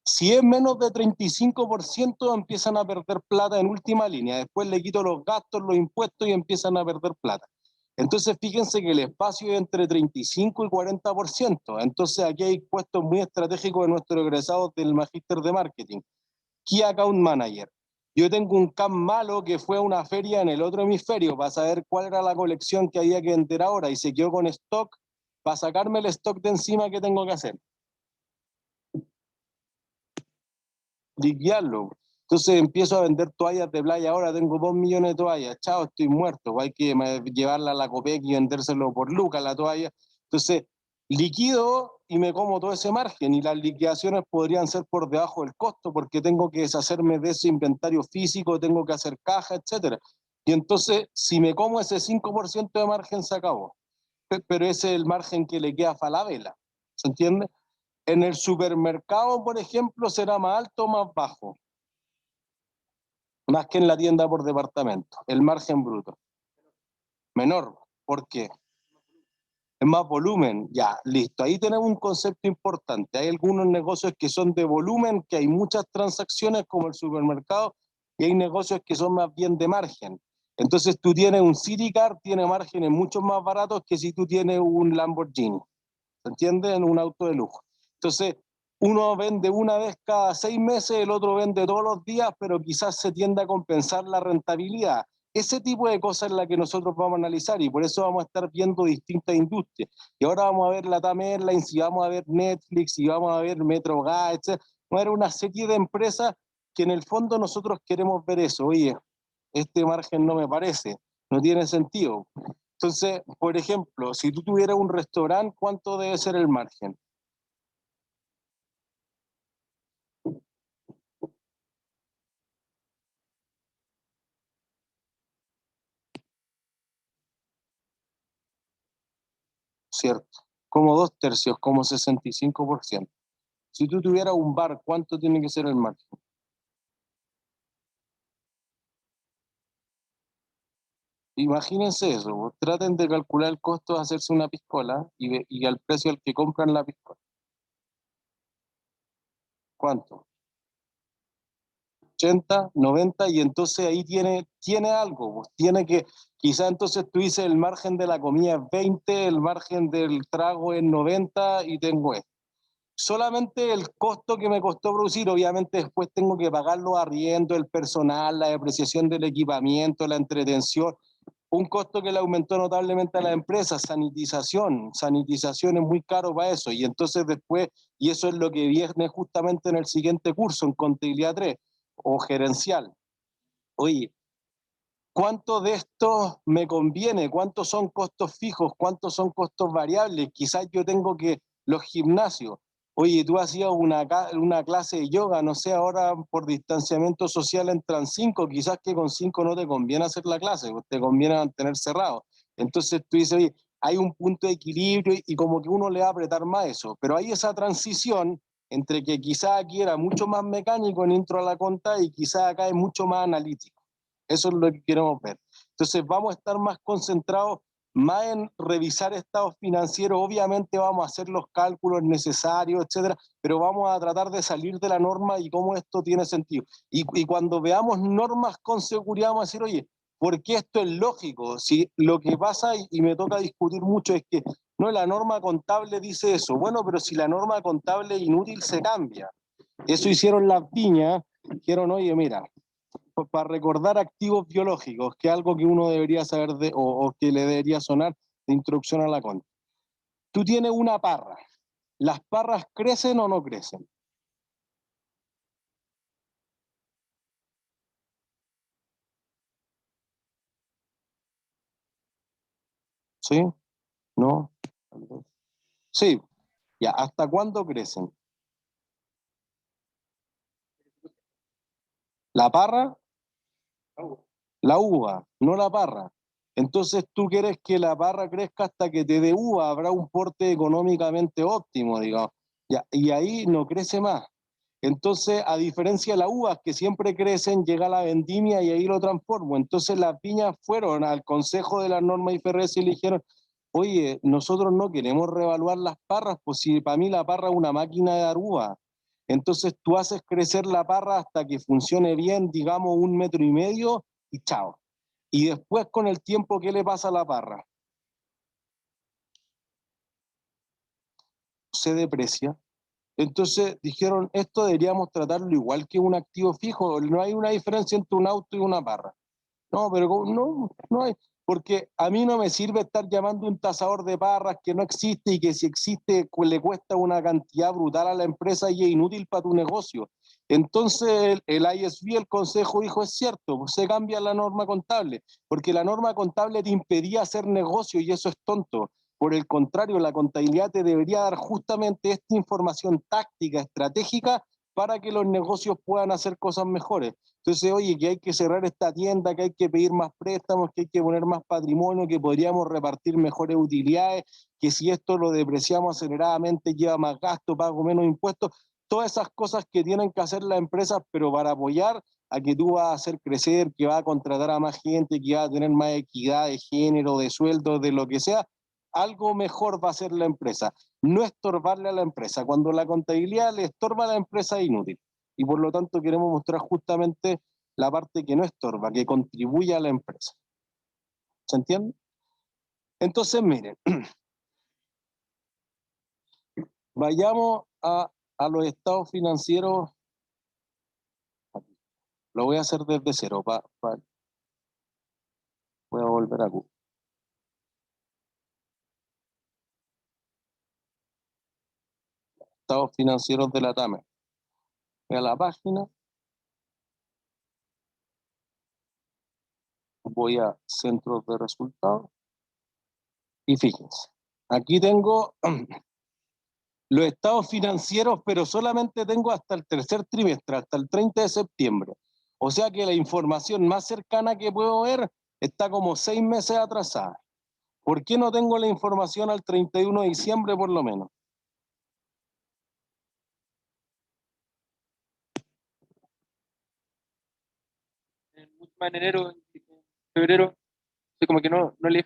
Si es menos de 35%, empiezan a perder plata en última línea. Después le quito los gastos, los impuestos y empiezan a perder plata. Entonces, fíjense que el espacio es entre 35 y 40%. Entonces, aquí hay puestos muy estratégicos de nuestros egresados del Magíster de Marketing. Key Account Manager. Yo tengo un CAM malo que fue a una feria en el otro hemisferio para saber cuál era la colección que había que vender ahora y se quedó con stock para sacarme el stock de encima que tengo que hacer. Liquidarlo. Entonces empiezo a vender toallas de playa, ahora tengo 2 millones de toallas, chao, estoy muerto, hay que llevarla a la Copec y vendérselo por lucas la toalla. Entonces liquido y me como todo ese margen y las liquidaciones podrían ser por debajo del costo porque tengo que deshacerme de ese inventario físico, tengo que hacer caja, etcétera. Y entonces si me como ese 5% de margen se acabó. Pero ese es el margen que le queda a Falabella, ¿se entiende? En el supermercado, por ejemplo, será más alto o más bajo, más que en la tienda por departamento, el margen bruto. Menor, ¿por qué? Es más volumen, ya, listo. Ahí tenemos un concepto importante. Hay algunos negocios que son de volumen, que hay muchas transacciones como el supermercado, y hay negocios que son más bien de margen. Entonces tú tienes un City Car, tiene márgenes mucho más baratos que si tú tienes un Lamborghini, ¿se entiende? En un auto de lujo. Entonces, uno vende una vez cada 6 meses, el otro vende todos los días, pero quizás se tiende a compensar la rentabilidad. Ese tipo de cosas es la que nosotros vamos a analizar y por eso vamos a estar viendo distintas industrias. Y ahora vamos a ver la TAM Airlines, y vamos a ver Netflix, y vamos a ver Metrogas, etc. Vamos a ver una serie de empresas que en el fondo nosotros queremos ver eso. Oye, este margen no me parece, no tiene sentido. Entonces, por ejemplo, si tú tuvieras un restaurante, ¿cuánto debe ser el margen? ¿Cierto? Como 2/3, como 65%. Si tú tuvieras un bar, ¿cuánto tiene que ser el margen? Imagínense eso, traten de calcular el costo de hacerse una piscola y al precio al que compran la piscola. ¿Cuánto? 80, 90, y entonces ahí tiene algo, pues, tiene que, quizá entonces tú dices el margen de la comida es 20, el margen del trago es 90 y tengo esto. Solamente el costo que me costó producir, obviamente después tengo que pagar los arriendos, el personal, la depreciación del equipamiento, la entretención, Un costo que le aumentó notablemente a la empresa, sanitización. Sanitización es muy caro para eso. Y entonces después, y eso es lo que viene justamente en el siguiente curso, en contabilidad 3 o gerencial. Oye, ¿cuánto de esto me conviene? ¿Cuántos son costos fijos? ¿Cuántos son costos variables? Quizás yo tengo que, los gimnasios, oye, tú hacías una clase de yoga, no sé, ahora por distanciamiento social entran 5, quizás que con 5 no te conviene hacer la clase, pues te conviene mantener cerrado. Entonces tú dices, oye, hay un punto de equilibrio y como que uno le va a apretar más eso, pero hay esa transición entre que quizás aquí era mucho más mecánico en intro a la conta y quizás acá es mucho más analítico. Eso es lo que queremos ver. Entonces vamos a estar más concentrados más en revisar estados financieros. Obviamente vamos a hacer los cálculos necesarios, etcétera, pero vamos a tratar de salir de la norma y cómo esto tiene sentido. Y cuando veamos normas con seguridad vamos a decir, oye, ¿por qué esto es lógico? Si lo que pasa, y me toca discutir mucho, es que no, la norma contable dice eso. Bueno, pero si la norma contable es inútil, se cambia. Eso hicieron las piñas, dijeron, oye, mira, para recordar activos biológicos, que es algo que uno debería saber o que le debería sonar de introducción a la conta. Tú tienes una parra. ¿Las parras crecen o no crecen? ¿Sí? ¿No? Sí. Ya, ¿hasta cuándo crecen? ¿La parra? La uva, no la parra. Entonces tú quieres que la parra crezca hasta que te dé uva, habrá un porte económicamente óptimo, digamos. Ya, y ahí no crece más. Entonces, a diferencia de las uvas que siempre crecen, llega la vendimia y ahí lo transformo. Entonces las piñas fueron al Consejo de las Normas IFRS y le dijeron, oye, nosotros no queremos reevaluar las parras, pues si para mí la parra es una máquina de dar uva. Entonces tú haces crecer la parra hasta que funcione bien, digamos 1,5 metros y chao. Y después con el tiempo, ¿qué le pasa a la parra? Se deprecia. Entonces dijeron, esto deberíamos tratarlo igual que un activo fijo, no hay una diferencia entre un auto y una parra. No, pero no hay, porque a mí no me sirve estar llamando un tasador de parras que no existe y que si existe le cuesta una cantidad brutal a la empresa y es inútil para tu negocio. Entonces el ISB, el consejo dijo, es cierto, pues se cambia la norma contable, porque la norma contable te impedía hacer negocio y eso es tonto. Por el contrario, la contabilidad te debería dar justamente esta información táctica, estratégica, para que los negocios puedan hacer cosas mejores. Entonces, oye, que hay que cerrar esta tienda, que hay que pedir más préstamos, que hay que poner más patrimonio, que podríamos repartir mejores utilidades, que si esto lo depreciamos aceleradamente lleva más gasto, pago menos impuestos, todas esas cosas que tienen que hacer las empresas, pero para apoyar a que tú vas a hacer crecer, que vas a contratar a más gente, que vas a tener más equidad de género, de sueldo, de lo que sea, algo mejor va a hacer la empresa. No estorbarle a la empresa. Cuando la contabilidad le estorba a la empresa es inútil. Y por lo tanto queremos mostrar justamente la parte que no estorba, que contribuye a la empresa. ¿Se entiende? Entonces, miren, vayamos a los estados financieros. Lo voy a hacer desde cero. Voy a volver a Google. Estados financieros de la TAME. Voy a la página. Voy a centros de resultados. Y fíjense, aquí tengo los estados financieros, pero solamente tengo hasta el tercer trimestre, hasta el 30 de septiembre. O sea que la información más cercana que puedo ver está como 6 meses atrasada. ¿Por qué no tengo la información al 31 de diciembre por lo menos? Mucho más en enero, en febrero, como que no le es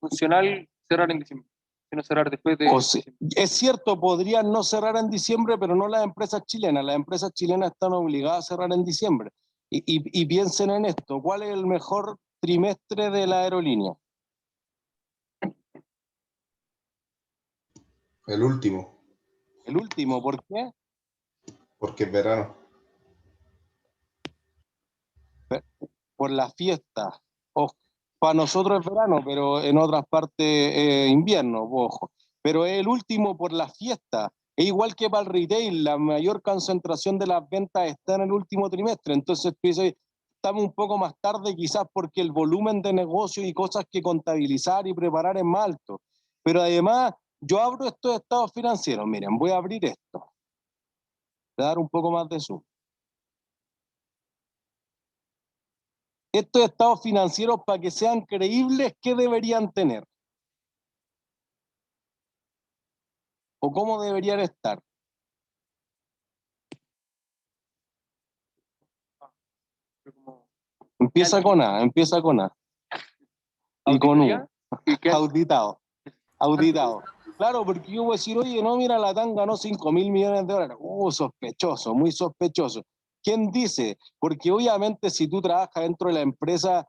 funcional cerrar en diciembre, sino cerrar después de diciembre. Es cierto, podrían no cerrar en diciembre, pero no las empresas chilenas. Las empresas chilenas están obligadas a cerrar en diciembre. Y piensen en esto, ¿cuál es el mejor trimestre de la aerolínea? El último, El último, ¿por qué? porque es verano. Por las fiestas. Ojo, para nosotros es verano, pero en otras partes invierno, ojo. Pero es el último por la fiesta. Es igual que para el retail, la mayor concentración de las ventas está en el último trimestre. Entonces tú dices, estamos un poco más tarde quizás porque el volumen de negocio y cosas que contabilizar y preparar es más alto. Pero además, yo abro estos estados financieros. Miren, voy a abrir esto. Voy a dar un poco más de zoom. Estos estados financieros, para que sean creíbles, ¿qué deberían tener? ¿O cómo deberían estar? Empieza con A, empieza con A. Y con U. Auditado. Auditado. Claro, porque yo voy a decir, oye, no, mira, la TAM ganó 5.000 millones de dólares. Sospechoso, muy sospechoso. ¿Quién dice? Porque obviamente si tú trabajas dentro de la empresa,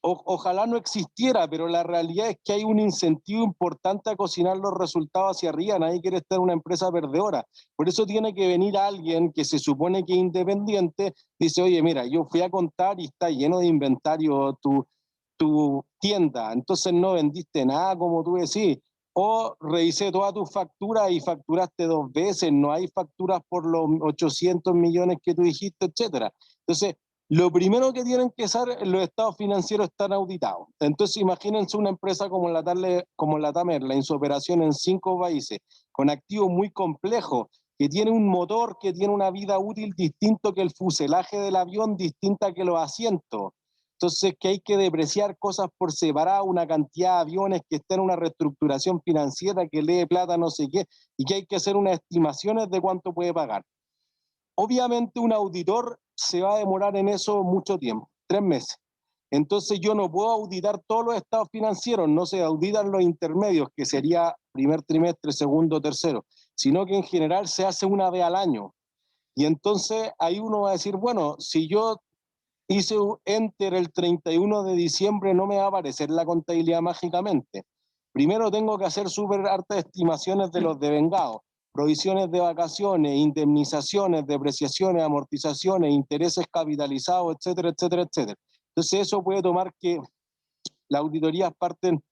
ojalá no existiera, pero la realidad es que hay un incentivo importante a cocinar los resultados hacia arriba. Nadie quiere estar en una empresa perdedora. Por eso tiene que venir alguien que se supone que es independiente, dice, oye, mira, yo fui a contar y está lleno de inventario tu tienda, entonces no vendiste nada, como tú decís, o revisé toda tu factura y facturaste 2 veces, no hay facturas por los 800 millones que tú dijiste, etcétera. Entonces, lo primero que tienen que hacer, los estados financieros están auditados. Entonces, imagínense una empresa como la TAM Airlines, su operación en 5 países, con activos muy complejos, que tiene un motor que tiene una vida útil distinto que el fuselaje del avión, distinta que los asientos. Entonces, que hay que depreciar cosas por separado, una cantidad de aviones que estén en una reestructuración financiera, que lee plata, no sé qué, y que hay que hacer unas estimaciones de cuánto puede pagar. Obviamente un auditor se va a demorar en eso mucho tiempo, 3 meses. Entonces yo no puedo auditar todos los estados financieros, no se auditan los intermedios, que sería primer trimestre, segundo, tercero, sino que en general se hace una vez al año. Y entonces ahí uno va a decir, bueno, si yo hice enter el 31 de diciembre, no me va a aparecer la contabilidad mágicamente. Primero tengo que hacer súper hartas estimaciones de los devengados, provisiones de vacaciones, indemnizaciones, depreciaciones, amortizaciones, intereses capitalizados, etcétera, etcétera, etcétera. Entonces eso puede tomar que las auditorías parten,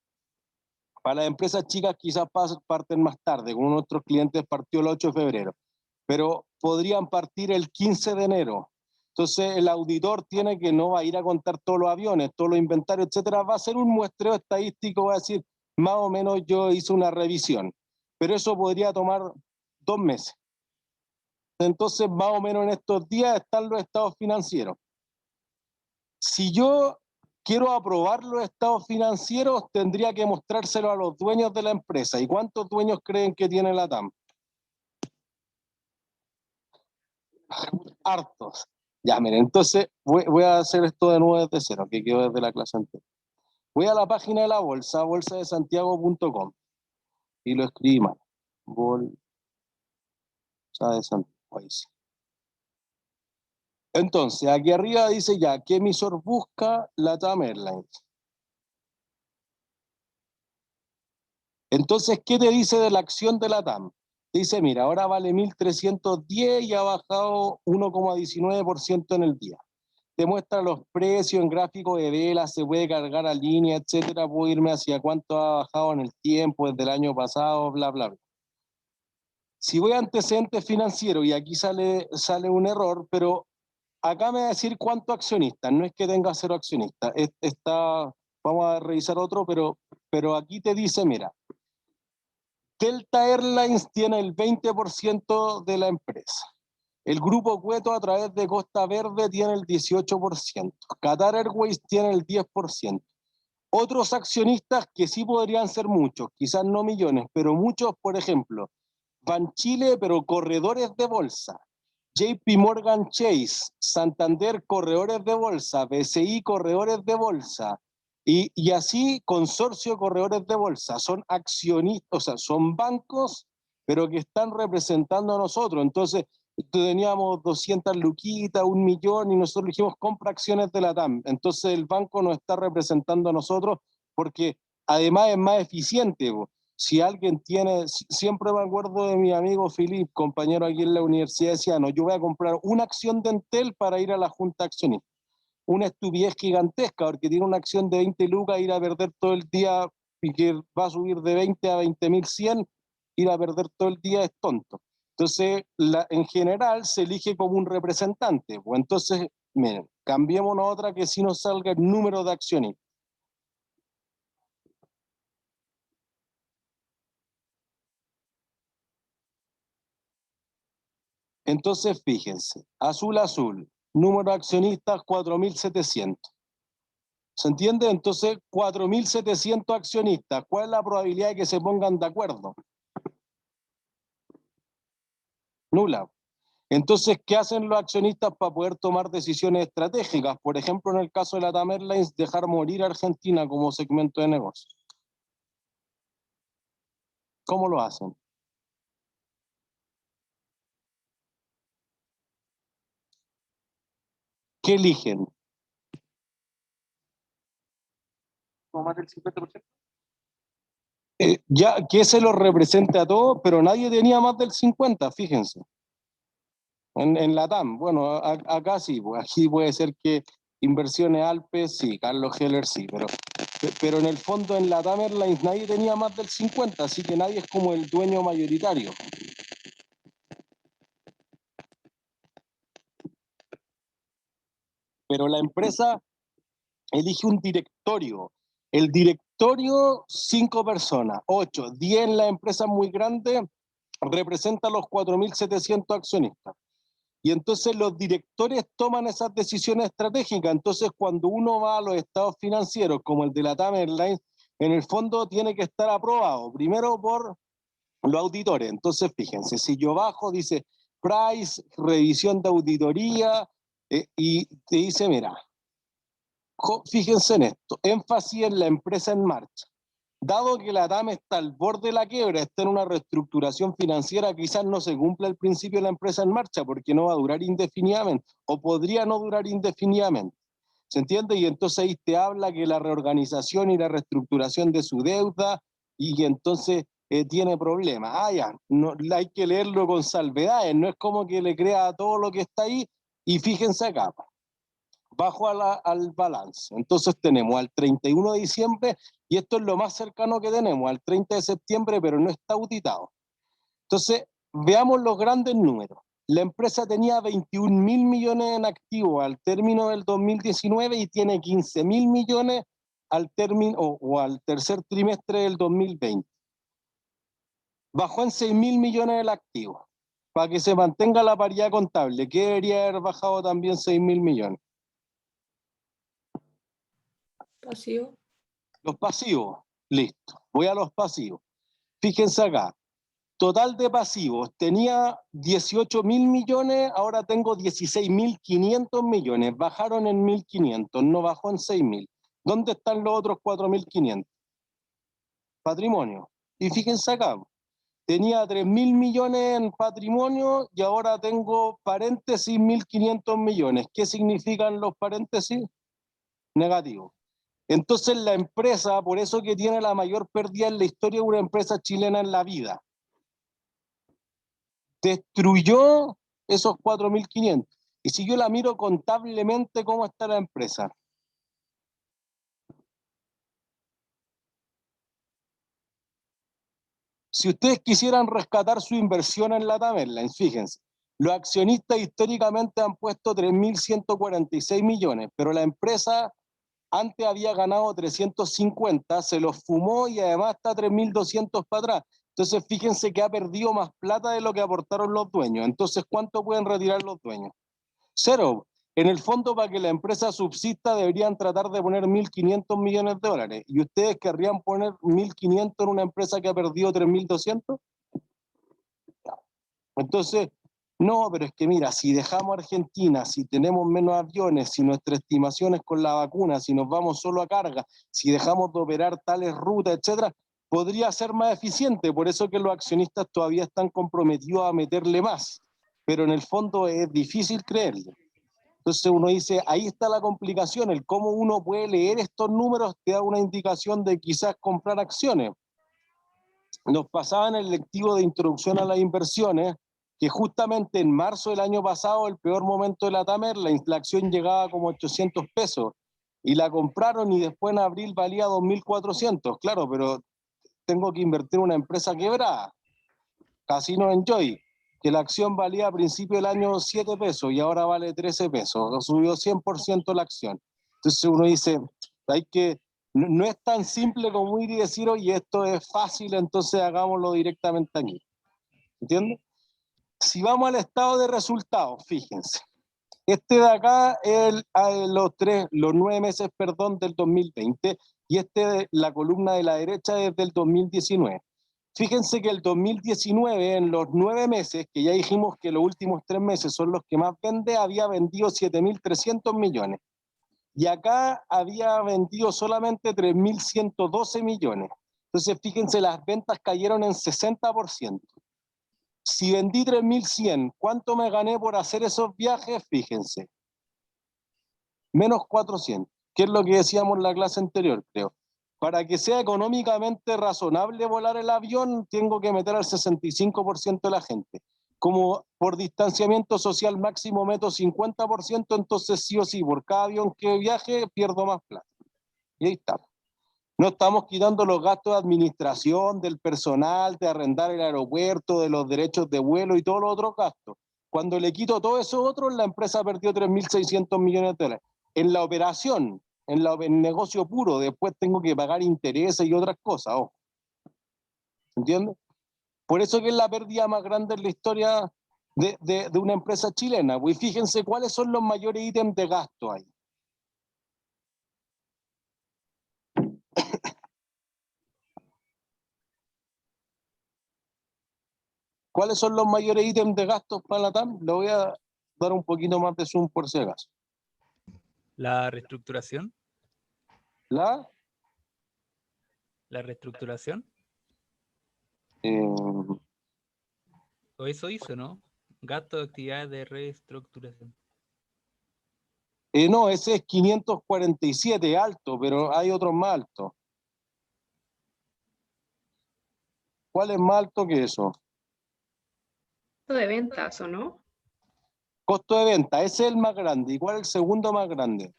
para las empresas chicas quizás parten más tarde, como nuestros clientes partió el 8 de febrero, pero podrían partir el 15 de enero. Entonces el auditor tiene que no va a ir a contar todos los aviones, todos los inventarios, etcétera, va a hacer un muestreo estadístico, va a decir, más o menos yo hice una revisión, pero eso podría tomar 2 meses. Entonces más o menos en estos días están los estados financieros. Si yo quiero aprobar los estados financieros, tendría que mostrárselo a los dueños de la empresa. ¿Y cuántos dueños creen que tiene la TAM? Hartos. Ya, miren, entonces voy a hacer esto de nuevo desde cero, que quedó desde la clase anterior. Voy a la página de la bolsa, bolsadesantiago.com, y lo escribí mal. Bolsa de Santiago. Ahí sí. Entonces, aquí arriba dice ya, ¿qué emisor busca la TAM Airlines? Entonces, ¿qué te dice de la acción de la TAM? Te dice, mira, ahora vale 1.310 y ha bajado 1,19% en el día. Te muestra los precios en gráfico de vela, se puede cargar a línea, etcétera. Puedo irme hacia cuánto ha bajado en el tiempo, desde el año pasado, bla, bla, bla. Si voy a antecedentes financieros, y aquí sale un error, pero acá me va a decir cuántos accionistas, no es que tenga 0 accionistas. Vamos a revisar otro, pero aquí te dice, mira, Delta Airlines tiene el 20% de la empresa. El Grupo Cueto a través de Costa Verde tiene el 18%. Qatar Airways tiene el 10%. Otros accionistas que sí podrían ser muchos, quizás no millones, pero muchos, por ejemplo, Banchile, pero corredores de bolsa. JP Morgan Chase, Santander, corredores de bolsa. BCI, corredores de bolsa. Y así, consorcio corredores de bolsa. Son accionistas, o sea, son bancos, pero que están representando a nosotros. Entonces, teníamos 200 luquitas, 1 millón, y nosotros dijimos, compra acciones de la TAM. Entonces, el banco nos está representando a nosotros porque además es más eficiente. Si alguien tiene, siempre me acuerdo de mi amigo Filip, compañero aquí en la universidad, decía, no, yo voy a comprar una acción de Entel para ir a la junta accionista. una estupidez gigantesca, porque tiene una acción de 20 lucas, ir a perder todo el día y que va a subir de 20 a 20.100, ir a perder todo el día es tonto. Entonces, en general se elige como un representante. Pues entonces, miren, cambiemos a otra que sí nos salga el número de accionistas. Entonces, fíjense, azul, azul, número de accionistas 4.700. ¿Se entiende? Entonces, 4.700 accionistas. ¿Cuál es la probabilidad de que se pongan de acuerdo? Nula. Entonces, ¿qué hacen los accionistas para poder tomar decisiones estratégicas? Por ejemplo, en el caso de LATAM Airlines, dejar morir a Argentina como segmento de negocio. ¿Cómo lo hacen? ¿Qué eligen? como más del 50%. Ya que se lo represente a todos, pero nadie tenía más del 50, fíjense. En LATAM, bueno, acá sí, pues aquí puede ser que Inversiones Alpes, sí, Carlos Heller sí, pero en el fondo en LATAM Airlines nadie tenía más del 50, así que nadie es como el dueño mayoritario. Pero la empresa elige un directorio. El directorio, 5 personas, 8, 10 en la empresa muy grande, representa a los 4.700 accionistas. Y entonces los directores toman esas decisiones estratégicas. Entonces, cuando uno va a los estados financieros, como el de LATAM Airlines, en el fondo tiene que estar aprobado, primero por los auditores. Entonces, fíjense, si yo bajo, dice Price, revisión de auditoría, y te dice, mira, fíjense en esto, énfasis en la empresa en marcha. Dado que la TAM está al borde de la quiebra, está en una reestructuración financiera, quizás no se cumpla el principio de la empresa en marcha porque no va a durar indefinidamente o podría no durar indefinidamente. ¿Se entiende? Y entonces ahí te habla que la reorganización y la reestructuración de su deuda y entonces tiene problemas. Ya, no, hay que leerlo con salvedades, no es como que le crea todo lo que está ahí y fíjense acá. Bajo al balance. Entonces tenemos al 31 de diciembre, y esto es lo más cercano que tenemos, al 30 de septiembre, pero no está auditado. Entonces, veamos los grandes números. La empresa tenía 21.000 millones en activos al término del 2019 y tiene 15.000 millones al término o al tercer trimestre del 2020. Bajó en 6.000 millones el activo, para que se mantenga la paridad contable, que debería haber bajado también 6.000 millones. Pasivo. Los pasivos, listo. Voy a los pasivos. Fíjense acá, total de pasivos, tenía 18.000 millones, ahora tengo 16.500 millones. Bajaron en 1.500, no bajó en 6.000. ¿Dónde están los otros 4.500? Patrimonio. Y fíjense acá, tenía 3.000 millones en patrimonio y ahora tengo paréntesis 1.500 millones. ¿Qué significan los paréntesis? Negativo. Entonces la empresa, por eso que tiene la mayor pérdida en la historia de una empresa chilena en la vida, destruyó esos 4.500. Y si yo la miro contablemente, ¿cómo está la empresa? Si ustedes quisieran rescatar su inversión en LATAM Airlines, fíjense, los accionistas históricamente han puesto 3.146 millones, pero la empresa antes había ganado 350, se los fumó y además está 3.200 para atrás. Entonces, fíjense que ha perdido más plata de lo que aportaron los dueños. Entonces, ¿cuánto pueden retirar los dueños? Cero. En el fondo, para que la empresa subsista, deberían tratar de poner 1.500 millones de dólares. ¿Y ustedes querrían poner 1.500 en una empresa que ha perdido 3.200? Entonces, no, pero es que mira, si dejamos Argentina, si tenemos menos aviones, si nuestra estimación es con la vacuna, si nos vamos solo a carga, si dejamos de operar tales rutas, etcétera, podría ser más eficiente. Por eso que los accionistas todavía están comprometidos a meterle más. Pero en el fondo es difícil creerle. Entonces uno dice, ahí está la complicación, el cómo uno puede leer estos números te da una indicación de quizás comprar acciones. Nos pasaban el lectivo de introducción a las inversiones, que justamente en marzo del año pasado, el peor momento de la Tamer, la acción llegaba como 800 pesos y la compraron y después en abril valía 2.400, claro, pero tengo que invertir en una empresa quebrada, Casino Enjoy, que la acción valía a principio del año 7 pesos y ahora vale 13 pesos, subió 100% la acción. Entonces uno dice, hay que, no es tan simple como ir y decir, oye, esto es fácil, entonces hagámoslo directamente aquí. ¿Entiendes? Si vamos al estado de resultados, fíjense. Este de acá es los 9 meses, perdón, del 2020 y la columna de la derecha es del 2019. Fíjense que el 2019, en los 9 meses, que ya dijimos que los últimos 3 meses son los que más vende, había vendido 7.300 millones. Y acá había vendido solamente 3.112 millones. Entonces, fíjense, las ventas cayeron en 60%. Si vendí 3.100, ¿cuánto me gané por hacer esos viajes? Fíjense. Menos 400, que es lo que decíamos en la clase anterior, creo. Para que sea económicamente razonable volar el avión, tengo que meter al 65% de la gente. Como por distanciamiento social máximo meto 50%, entonces sí o sí, por cada avión que viaje, pierdo más plata. Y ahí está. No estamos quitando los gastos de administración, del personal, de arrendar el aeropuerto, de los derechos de vuelo y todos los otros gastos. Cuando le quito todo eso otro, la empresa perdió 3.600 millones de dólares. En la operación, en el negocio puro, después tengo que pagar intereses y otras cosas. Ojo. ¿Entiendes? Por eso que es la pérdida más grande en la historia de una empresa chilena. Pues fíjense cuáles son los mayores ítems de gasto ahí. ¿Cuáles son los mayores ítems de gastos para la TAM? Le voy a dar un poquito más de zoom por si acaso. La reestructuración. ¿La? La reestructuración. O eso hizo, ¿no? Gasto de actividades de reestructuración. No, ese es 547, alto, pero hay otros más altos. ¿Cuál es más alto que eso? De ventas, ¿o no? Costo de venta, ese es el más grande. ¿Y cuál es el segundo más grande?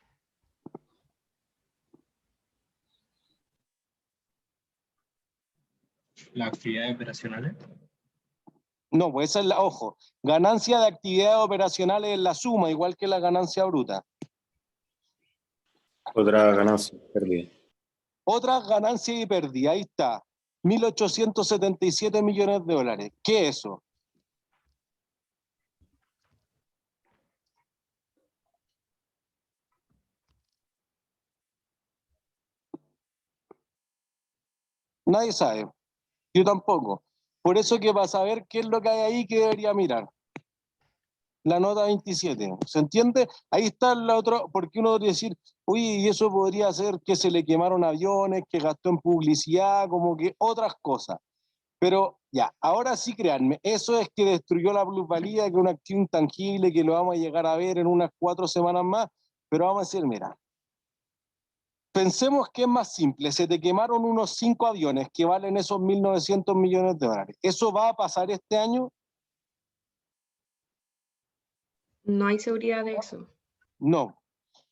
Las actividades operacionales. No, pues esa es la, ojo, ganancia de actividades operacionales en la suma, igual que la ganancia bruta. Otra ganancia, pérdida. Otras ganancias y pérdidas, ahí está. 1.877 millones de dólares. ¿Qué es eso? Nadie sabe. Yo tampoco. Por eso que para saber qué es lo que hay ahí, que debería mirar. La nota 27. ¿Se entiende? Ahí está la otra, porque uno debería decir, oye, y eso podría ser que se le quemaron aviones, que gastó en publicidad, como que otras cosas. Pero ya, ahora sí créanme, eso es que destruyó la plusvalía, que es un activo intangible, que lo vamos a llegar a ver en unas 4 semanas más, pero vamos a decir, mira, pensemos que es más simple, se te quemaron unos 5 aviones que valen esos 1.900 millones de dólares. ¿Eso va a pasar este año? No hay seguridad de eso. No.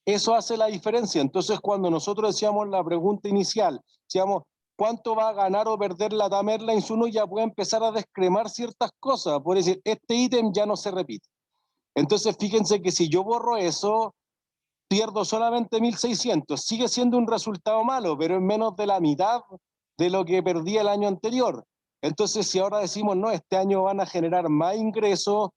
Eso hace la diferencia. Entonces, cuando nosotros decíamos la pregunta inicial, decíamos, ¿cuánto va a ganar o perder la TAM Airlines? Uno ya puede empezar a descremar ciertas cosas. Por decir, este ítem ya no se repite. Entonces, fíjense que si yo borro eso, pierdo solamente 1.600. Sigue siendo un resultado malo, pero es menos de la mitad de lo que perdí el año anterior. Entonces, si ahora decimos, no, este año van a generar más ingresos,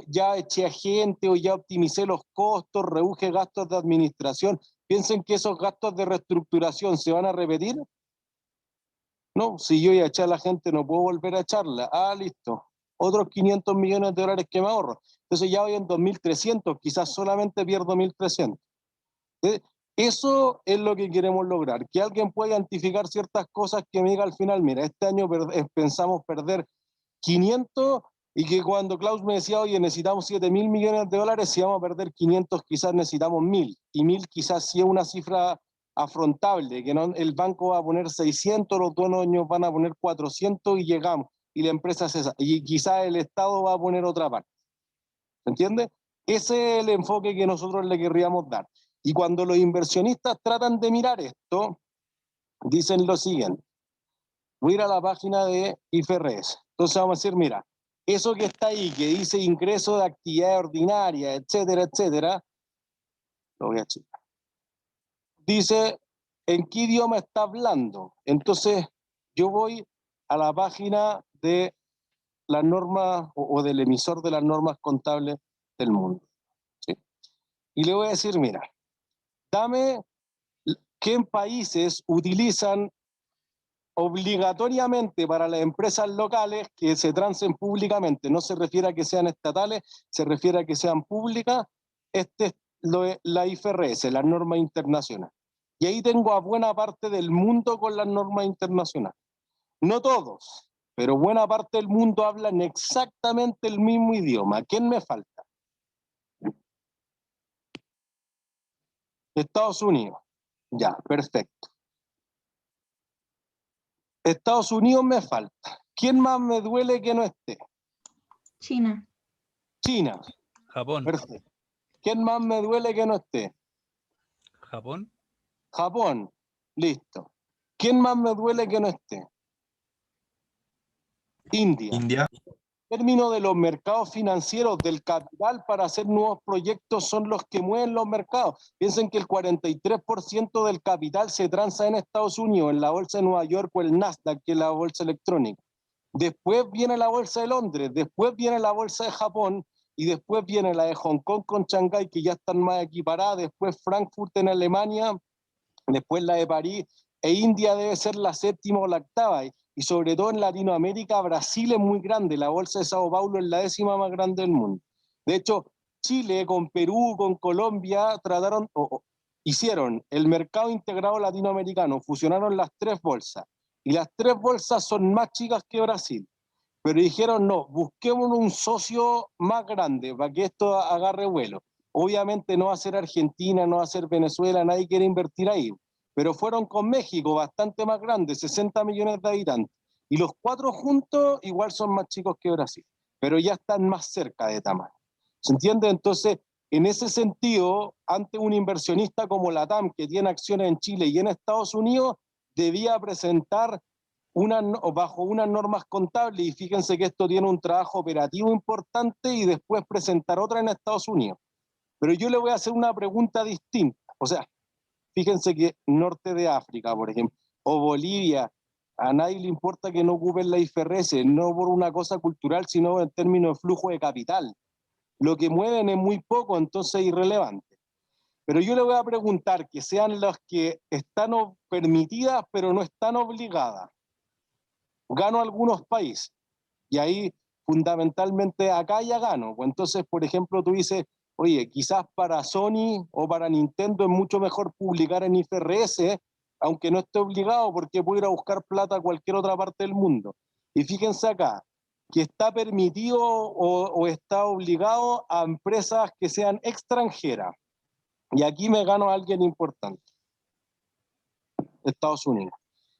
ya eché a gente o ya optimicé los costos, reduje gastos de administración, ¿piensen que esos gastos de reestructuración se van a repetir? No, si yo ya eché a la gente, no puedo volver a echarla. Ah, listo. Otros 500 millones de dólares que me ahorro. Entonces ya voy en 2.300, quizás solamente pierdo 1.300. Eso es lo que queremos lograr, que alguien pueda identificar ciertas cosas que me diga al final, mira, este año pensamos perder 500 y que cuando Klaus me decía, oye, necesitamos 7.000 millones de dólares, si vamos a perder 500 quizás necesitamos 1.000 y 1.000 quizás sí es una cifra afrontable, que no, el banco va a poner 600, los dueños van a poner 400 y llegamos. y la empresa es esa. Y quizás el Estado va a poner otra parte. ¿Se entiende? Ese es el enfoque que nosotros le querríamos dar. Y cuando los inversionistas tratan de mirar esto, dicen lo siguiente. Voy a ir a la página de IFRS. Entonces vamos a decir, mira, eso que está ahí, que dice ingreso de actividad ordinaria, etcétera, etcétera, lo voy a checar. Dice, ¿en qué idioma está hablando? Entonces, yo voy a la página de las normas o del emisor de las normas contables del mundo. ¿Sí? Y le voy a decir, mira, dame qué países utilizan obligatoriamente para las empresas locales que se trancen públicamente, no se refiere a que sean estatales, se refiere a que sean públicas, la IFRS, la norma internacional. Y ahí tengo a buena parte del mundo con las normas internacionales. No todos, pero buena parte del mundo hablan exactamente el mismo idioma. ¿Quién me falta? Estados Unidos. Ya, perfecto. Estados Unidos me falta. ¿Quién más me duele que no esté? China. China. Japón. Perfecto. ¿Quién más me duele que no esté? Japón. Japón. Listo. ¿Quién más me duele que no esté? India. India. En términos de los mercados financieros, del capital para hacer nuevos proyectos son los que mueven los mercados. Piensen que el 43% del capital se transa en Estados Unidos, en la bolsa de Nueva York o el Nasdaq, que es la bolsa electrónica. Después viene la bolsa de Londres, después viene la bolsa de Japón y después viene la de Hong Kong con Shanghái, que ya están más equiparadas, después Frankfurt en Alemania, después la de París, e India debe ser la séptima o la octava. Y sobre todo en Latinoamérica, Brasil es muy grande, la bolsa de Sao Paulo es la 10ª más grande del mundo. De hecho, Chile con Perú, con Colombia, hicieron el mercado integrado latinoamericano, fusionaron las 3 bolsas, y las 3 bolsas son más chicas que Brasil, pero dijeron no, busquemos un socio más grande para que esto agarre vuelo. Obviamente no va a ser Argentina, no va a ser Venezuela, nadie quiere invertir ahí. Pero fueron con México, bastante más grande, 60 millones de habitantes. Y los 4 juntos igual son más chicos que Brasil, pero ya están más cerca de tamaño. ¿Se entiende? Entonces, en ese sentido, ante un inversionista como Latam, que tiene acciones en Chile y en Estados Unidos, debía presentar bajo unas normas contables, y fíjense que esto tiene un trabajo operativo importante, y después presentar otra en Estados Unidos. Pero yo le voy a hacer una pregunta distinta. O sea, fíjense que norte de África, por ejemplo, o Bolivia, a nadie le importa que no ocupen la IFRS, no por una cosa cultural, sino en términos de flujo de capital. Lo que mueven es muy poco, entonces es irrelevante. Pero yo le voy a preguntar que sean las que están permitidas, pero no están obligadas. Gano algunos países, y ahí fundamentalmente acá ya gano. Pues entonces, por ejemplo, tú dices, oye, quizás para Sony o para Nintendo es mucho mejor publicar en IFRS, aunque no esté obligado, porque puede ir a buscar plata a cualquier otra parte del mundo. Y fíjense acá, que está permitido o está obligado a empresas que sean extranjeras. Y aquí me gano a alguien importante. Estados Unidos.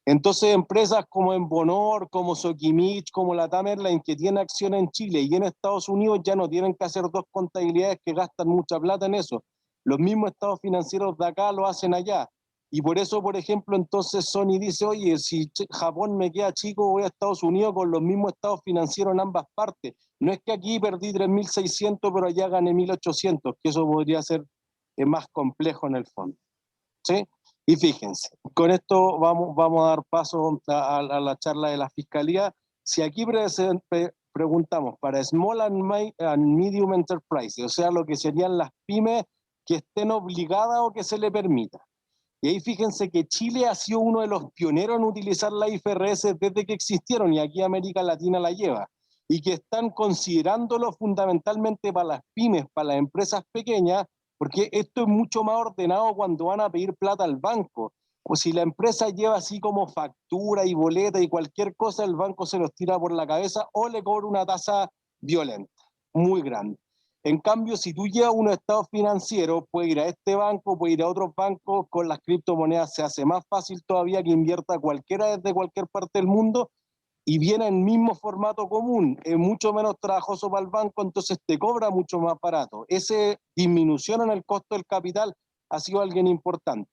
Entonces, empresas como Embonor, como Sokimich, como Latam Airlines, que tienen acción en Chile y en Estados Unidos, ya no tienen que hacer 2 contabilidades que gastan mucha plata en eso. Los mismos estados financieros de acá lo hacen allá. Y por eso, por ejemplo, entonces Sony dice, oye, si Japón me queda chico, voy a Estados Unidos con los mismos estados financieros en ambas partes. No es que aquí perdí 3.600, pero allá gané 1.800, que eso podría ser más complejo en el fondo. ¿Sí? Y fíjense, con esto vamos a dar paso a la charla de la Fiscalía. Si aquí preguntamos para Small and Medium Enterprises, o sea, lo que serían las pymes que estén obligadas o que se le permita. Y ahí fíjense que Chile ha sido uno de los pioneros en utilizar la IFRS desde que existieron, y aquí América Latina la lleva, y que están considerándolo fundamentalmente para las pymes, para las empresas pequeñas, porque esto es mucho más ordenado cuando van a pedir plata al banco. O si la empresa lleva así como factura y boleta y cualquier cosa, el banco se los tira por la cabeza o le cobra una tasa violenta, muy grande. En cambio, si tú llevas un estado financiero, puedes ir a este banco, puedes ir a otros bancos, con las criptomonedas se hace más fácil todavía que invierta cualquiera desde cualquier parte del mundo, y viene en el mismo formato común, es mucho menos trabajoso para el banco, entonces te cobra mucho más barato. Esa disminución en el costo del capital ha sido algo importante.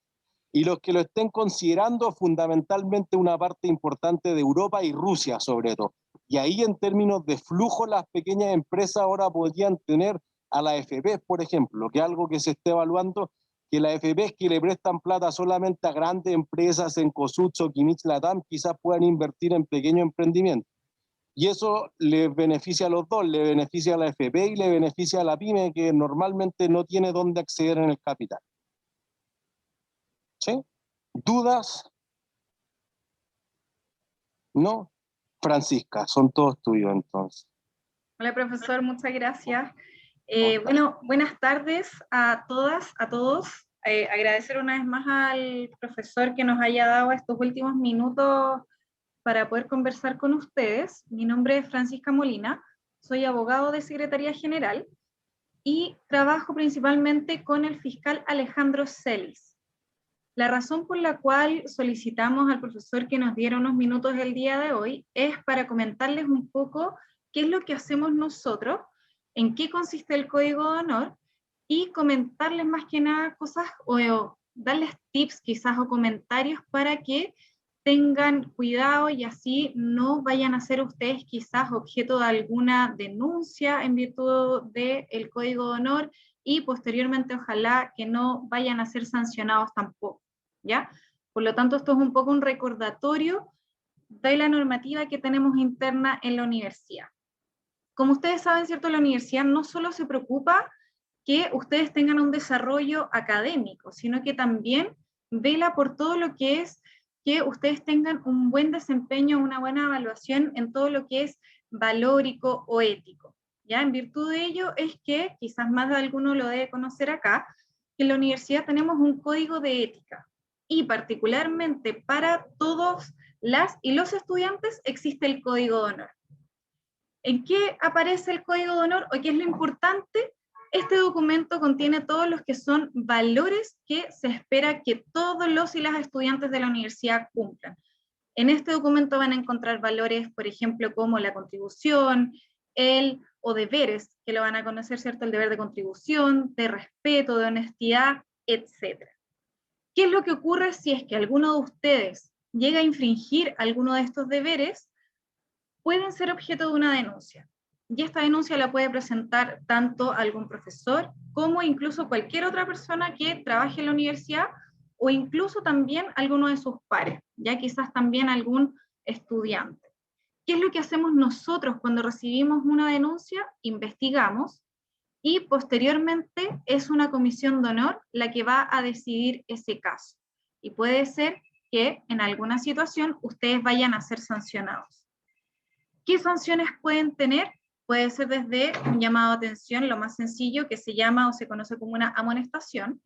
Y los que lo estén considerando, fundamentalmente una parte importante de Europa y Rusia sobre todo. Y ahí en términos de flujo, las pequeñas empresas ahora podrían tener a la AFP, por ejemplo, que es algo que se está evaluando, que las AFP que le prestan plata solamente a grandes empresas en Cosucho o Kimmich Latam, quizás puedan invertir en pequeños emprendimientos. Y eso les beneficia a los dos, le beneficia a la AFP y le beneficia a la pyme, que normalmente no tiene dónde acceder en el capital. ¿Sí? ¿Dudas? ¿No? Francisca, son todos tuyos entonces. Hola, profesor, muchas gracias. Bueno, buenas tardes a todas, a todos. Agradecer una vez más al profesor que nos haya dado estos últimos minutos para poder conversar con ustedes. Mi nombre es Francisca Molina, soy abogado de Secretaría General y trabajo principalmente con el fiscal Alejandro Celis. La razón por la cual solicitamos al profesor que nos diera unos minutos el día de hoy es para comentarles un poco qué es lo que hacemos nosotros, en qué consiste el Código de Honor, y comentarles más que nada cosas o darles tips quizás o comentarios para que tengan cuidado y así no vayan a ser ustedes quizás objeto de alguna denuncia en virtud del Código de Honor y posteriormente ojalá que no vayan a ser sancionados tampoco, ¿ya? Por lo tanto, esto es un poco un recordatorio de la normativa que tenemos interna en la universidad. Como ustedes saben, ¿cierto? La universidad no solo se preocupa que ustedes tengan un desarrollo académico, sino que también vela por todo lo que es que ustedes tengan un buen desempeño, una buena evaluación en todo lo que es valórico o ético. ¿Ya? En virtud de ello es que, quizás más de alguno lo debe conocer acá, que en la universidad tenemos un código de ética, y particularmente para todos las y los estudiantes existe el Código de Honor. ¿En qué aparece el Código de Honor o qué es lo importante? Este documento contiene todos los que son valores que se espera que todos los y las estudiantes de la universidad cumplan. En este documento van a encontrar valores, por ejemplo, como la contribución, o deberes, que lo van a conocer, ¿cierto? El deber de contribución, de respeto, de honestidad, etc. ¿Qué es lo que ocurre si es que alguno de ustedes llega a infringir alguno de estos deberes? Pueden ser objeto de una denuncia. Y esta denuncia la puede presentar tanto algún profesor como incluso cualquier otra persona que trabaje en la universidad o incluso también alguno de sus pares, ya quizás también algún estudiante. ¿Qué es lo que hacemos nosotros cuando recibimos una denuncia? Investigamos y posteriormente es una comisión de honor la que va a decidir ese caso. Y puede ser que en alguna situación ustedes vayan a ser sancionados. ¿Qué sanciones pueden tener? Puede ser desde un llamado de atención, lo más sencillo, que se llama o se conoce como una amonestación,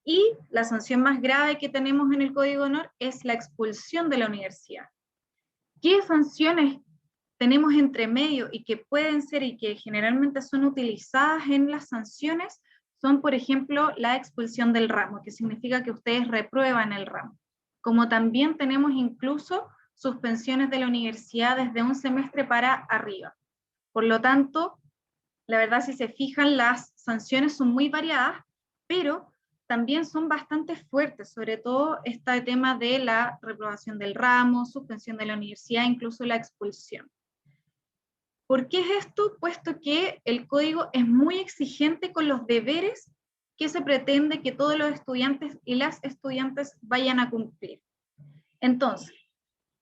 y la sanción más grave que tenemos en el Código de Honor es la expulsión de la universidad. ¿Qué sanciones tenemos entre medio y que pueden ser y que generalmente son utilizadas en las sanciones? Son, por ejemplo, la expulsión del ramo, que significa que ustedes reprueban el ramo. Como también tenemos incluso suspensiones de la universidad desde un semestre para arriba. Por lo tanto, la verdad, si se fijan, las sanciones son muy variadas, pero también son bastante fuertes, sobre todo este tema de la reprobación del ramo, suspensión de la universidad, incluso la expulsión. ¿Por qué es esto? Puesto que el código es muy exigente con los deberes que se pretende que todos los estudiantes y las estudiantes vayan a cumplir. Entonces,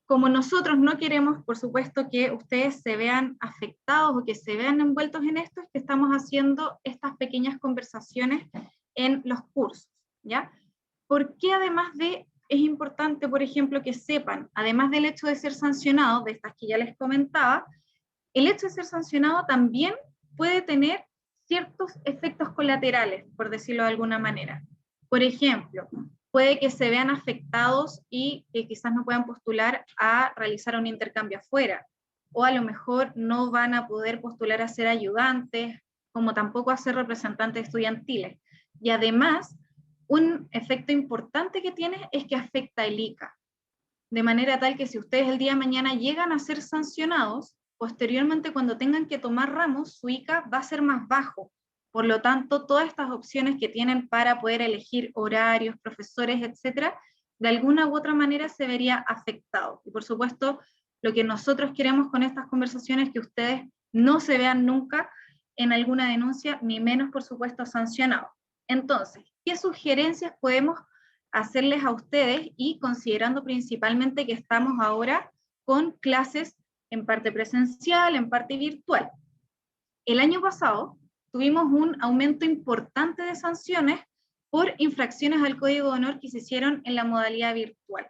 como nosotros no queremos, por supuesto, que ustedes se vean afectados o que se vean envueltos en esto, es que estamos haciendo estas pequeñas conversaciones en los cursos, ¿ya? Porque además de, es importante, por ejemplo, que sepan, además del hecho de ser sancionados, de estas que ya les comentaba, el hecho de ser sancionado también puede tener ciertos efectos colaterales, por decirlo de alguna manera. Por ejemplo, puede que se vean afectados y que quizás no puedan postular a realizar un intercambio afuera, o a lo mejor no van a poder postular a ser ayudantes, como tampoco a ser representantes estudiantiles. Y además, un efecto importante que tiene es que afecta el ICA. de manera tal que si ustedes el día de mañana llegan a ser sancionados, posteriormente cuando tengan que tomar ramos, su ICA va a ser más bajo. Por lo tanto, todas estas opciones que tienen para poder elegir horarios, profesores, etcétera, de alguna u otra manera se vería afectado. Y por supuesto, lo que nosotros queremos con estas conversaciones es que ustedes no se vean nunca en alguna denuncia, ni menos, por supuesto, sancionados. Entonces, ¿qué sugerencias podemos hacerles a ustedes? Y considerando principalmente que estamos ahora con clases en parte presencial, en parte virtual. El año pasado tuvimos un aumento importante de sanciones por infracciones al Código de Honor que se hicieron en la modalidad virtual.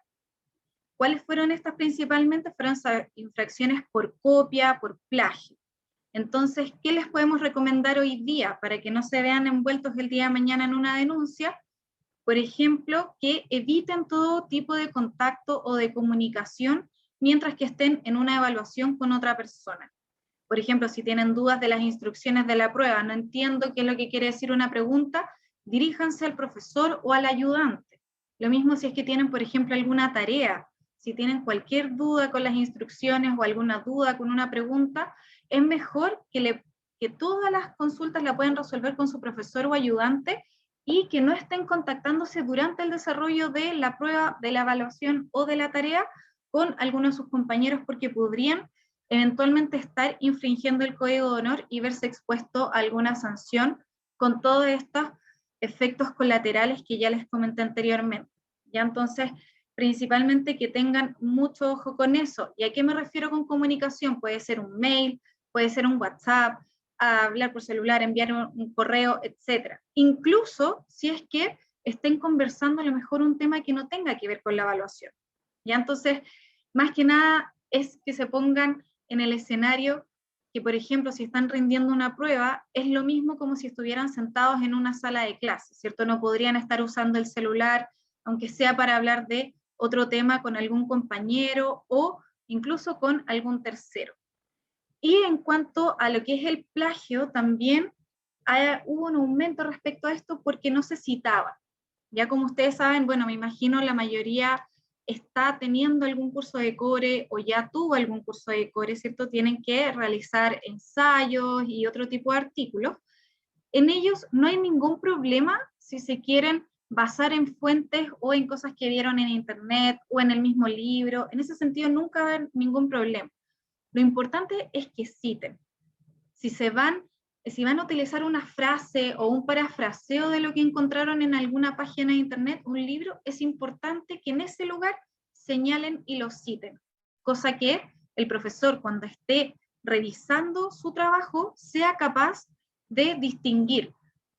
¿Cuáles fueron estas principalmente? Fueron infracciones por copia, por plagio. Entonces, ¿qué les podemos recomendar hoy día para que no se vean envueltos el día de mañana en una denuncia? Por ejemplo, que eviten todo tipo de contacto o de comunicación mientras que estén en una evaluación con otra persona. Por ejemplo, si tienen dudas de las instrucciones de la prueba, no entiendo qué es lo que quiere decir una pregunta, diríjanse al profesor o al ayudante. Lo mismo si es que tienen, por ejemplo, alguna tarea, si tienen cualquier duda con las instrucciones o alguna duda con una pregunta, es mejor que todas las consultas la puedan resolver con su profesor o ayudante y que no estén contactándose durante el desarrollo de la prueba, de la evaluación o de la tarea con algunos de sus compañeros, porque podrían eventualmente estar infringiendo el Código de Honor y verse expuesto a alguna sanción con todos estos efectos colaterales que ya les comenté anteriormente. Ya entonces, principalmente que tengan mucho ojo con eso. ¿Y a qué me refiero con comunicación? Puede ser un mail, puede ser un WhatsApp, hablar por celular, enviar un correo, etc. Incluso si es que estén conversando a lo mejor un tema que no tenga que ver con la evaluación. Ya entonces, más que nada es que se pongan en el escenario que, por ejemplo, si están rindiendo una prueba, es lo mismo como si estuvieran sentados en una sala de clase, ¿cierto? No podrían estar usando el celular, aunque sea para hablar de otro tema con algún compañero o incluso con algún tercero. Y en cuanto a lo que es el plagio, también hubo un aumento respecto a esto porque no se citaba. Ya como ustedes saben, bueno, me imagino la mayoría está teniendo algún curso de core o ya tuvo algún curso de core, ¿cierto? Tienen que realizar ensayos y otro tipo de artículos. En ellos no hay ningún problema si se quieren basar en fuentes o en cosas que vieron en internet o en el mismo libro. En ese sentido nunca va a haber ningún problema. Lo importante es que citen. Si van a utilizar una frase o un parafraseo de lo que encontraron en alguna página de internet, un libro, es importante que en ese lugar señalen y lo citen. Cosa que el profesor, cuando esté revisando su trabajo, sea capaz de distinguir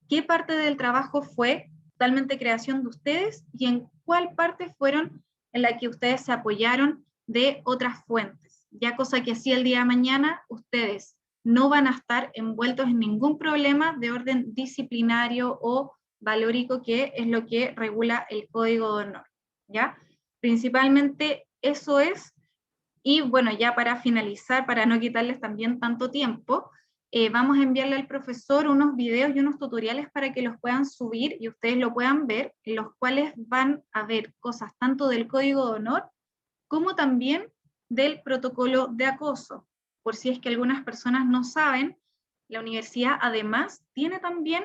qué parte del trabajo fue totalmente creación de ustedes y en cuál parte fueron en la que ustedes se apoyaron de otras fuentes. Ya cosa que así el día de mañana ustedes no van a estar envueltos en ningún problema de orden disciplinario o valórico, que es lo que regula el Código de Honor, ¿ya? Principalmente eso es, y bueno, ya para finalizar, para no quitarles también tanto tiempo, vamos a enviarle al profesor unos videos y unos tutoriales para que los puedan subir y ustedes lo puedan ver, en los cuales van a ver cosas tanto del Código de Honor como también del protocolo de acoso. Por si es que algunas personas no saben, la universidad además tiene también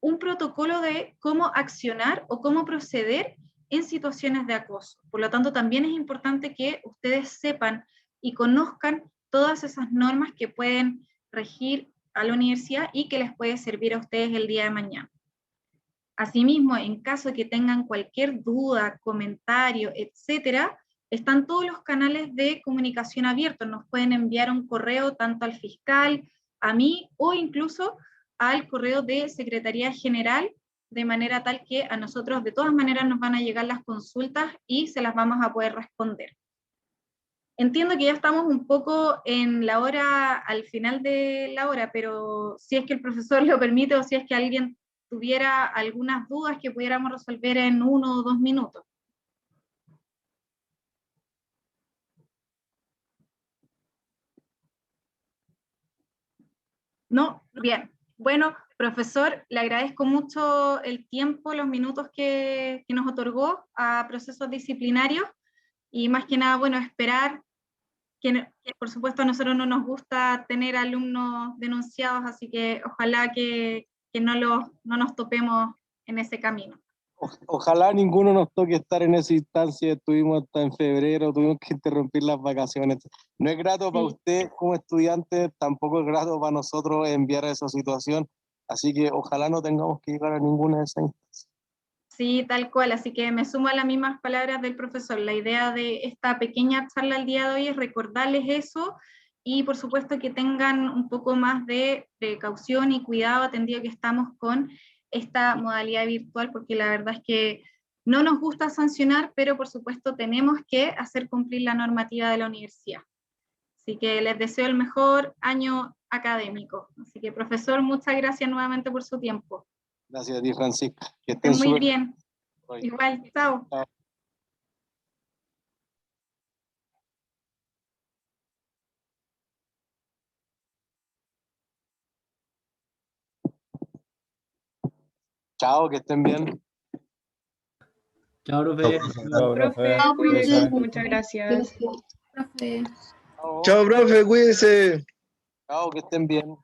un protocolo de cómo accionar o cómo proceder en situaciones de acoso. Por lo tanto, también es importante que ustedes sepan y conozcan todas esas normas que pueden regir a la universidad y que les puede servir a ustedes el día de mañana. Asimismo, en caso de que tengan cualquier duda, comentario, etcétera, están todos los canales de comunicación abiertos. Nos pueden enviar un correo tanto al fiscal, a mí, o incluso al correo de Secretaría General, de manera tal que a nosotros de todas maneras nos van a llegar las consultas y se las vamos a poder responder. Entiendo que ya estamos un poco en la hora, al final de la hora, pero si es que el profesor lo permite o si es que alguien tuviera algunas dudas que pudiéramos resolver en 1 o 2 minutos. ¿No? Bien. Bueno, profesor, le agradezco mucho el tiempo, los minutos que nos otorgó a procesos disciplinarios. Y más que nada, bueno, esperar que por supuesto a nosotros no nos gusta tener alumnos denunciados, así que ojalá que no nos topemos en ese camino. Ojalá ninguno nos toque estar en esa instancia. Estuvimos hasta en febrero, tuvimos que interrumpir las vacaciones. No es grato para usted como estudiante, tampoco es grato para nosotros enviar a esa situación, así que ojalá no tengamos que llegar a ninguna de esas instancias. Sí, tal cual, así que me sumo a las mismas palabras del profesor. La idea de esta pequeña charla el día de hoy es recordarles eso y por supuesto que tengan un poco más de precaución y cuidado atendido que estamos con esta modalidad virtual, porque la verdad es que no nos gusta sancionar, pero por supuesto tenemos que hacer cumplir la normativa de la universidad. Así que les deseo el mejor año académico. Así que profesor, muchas gracias nuevamente por su tiempo. Gracias a ti, Francisca. Que Estén estén muy súper bien. bien. Igual, chao. Chao, que estén bien. Chao, profe. Chao, Profe, cuídese. Muchas gracias. Profe. Chao. Chao, profe, cuídense. Chao, que estén bien.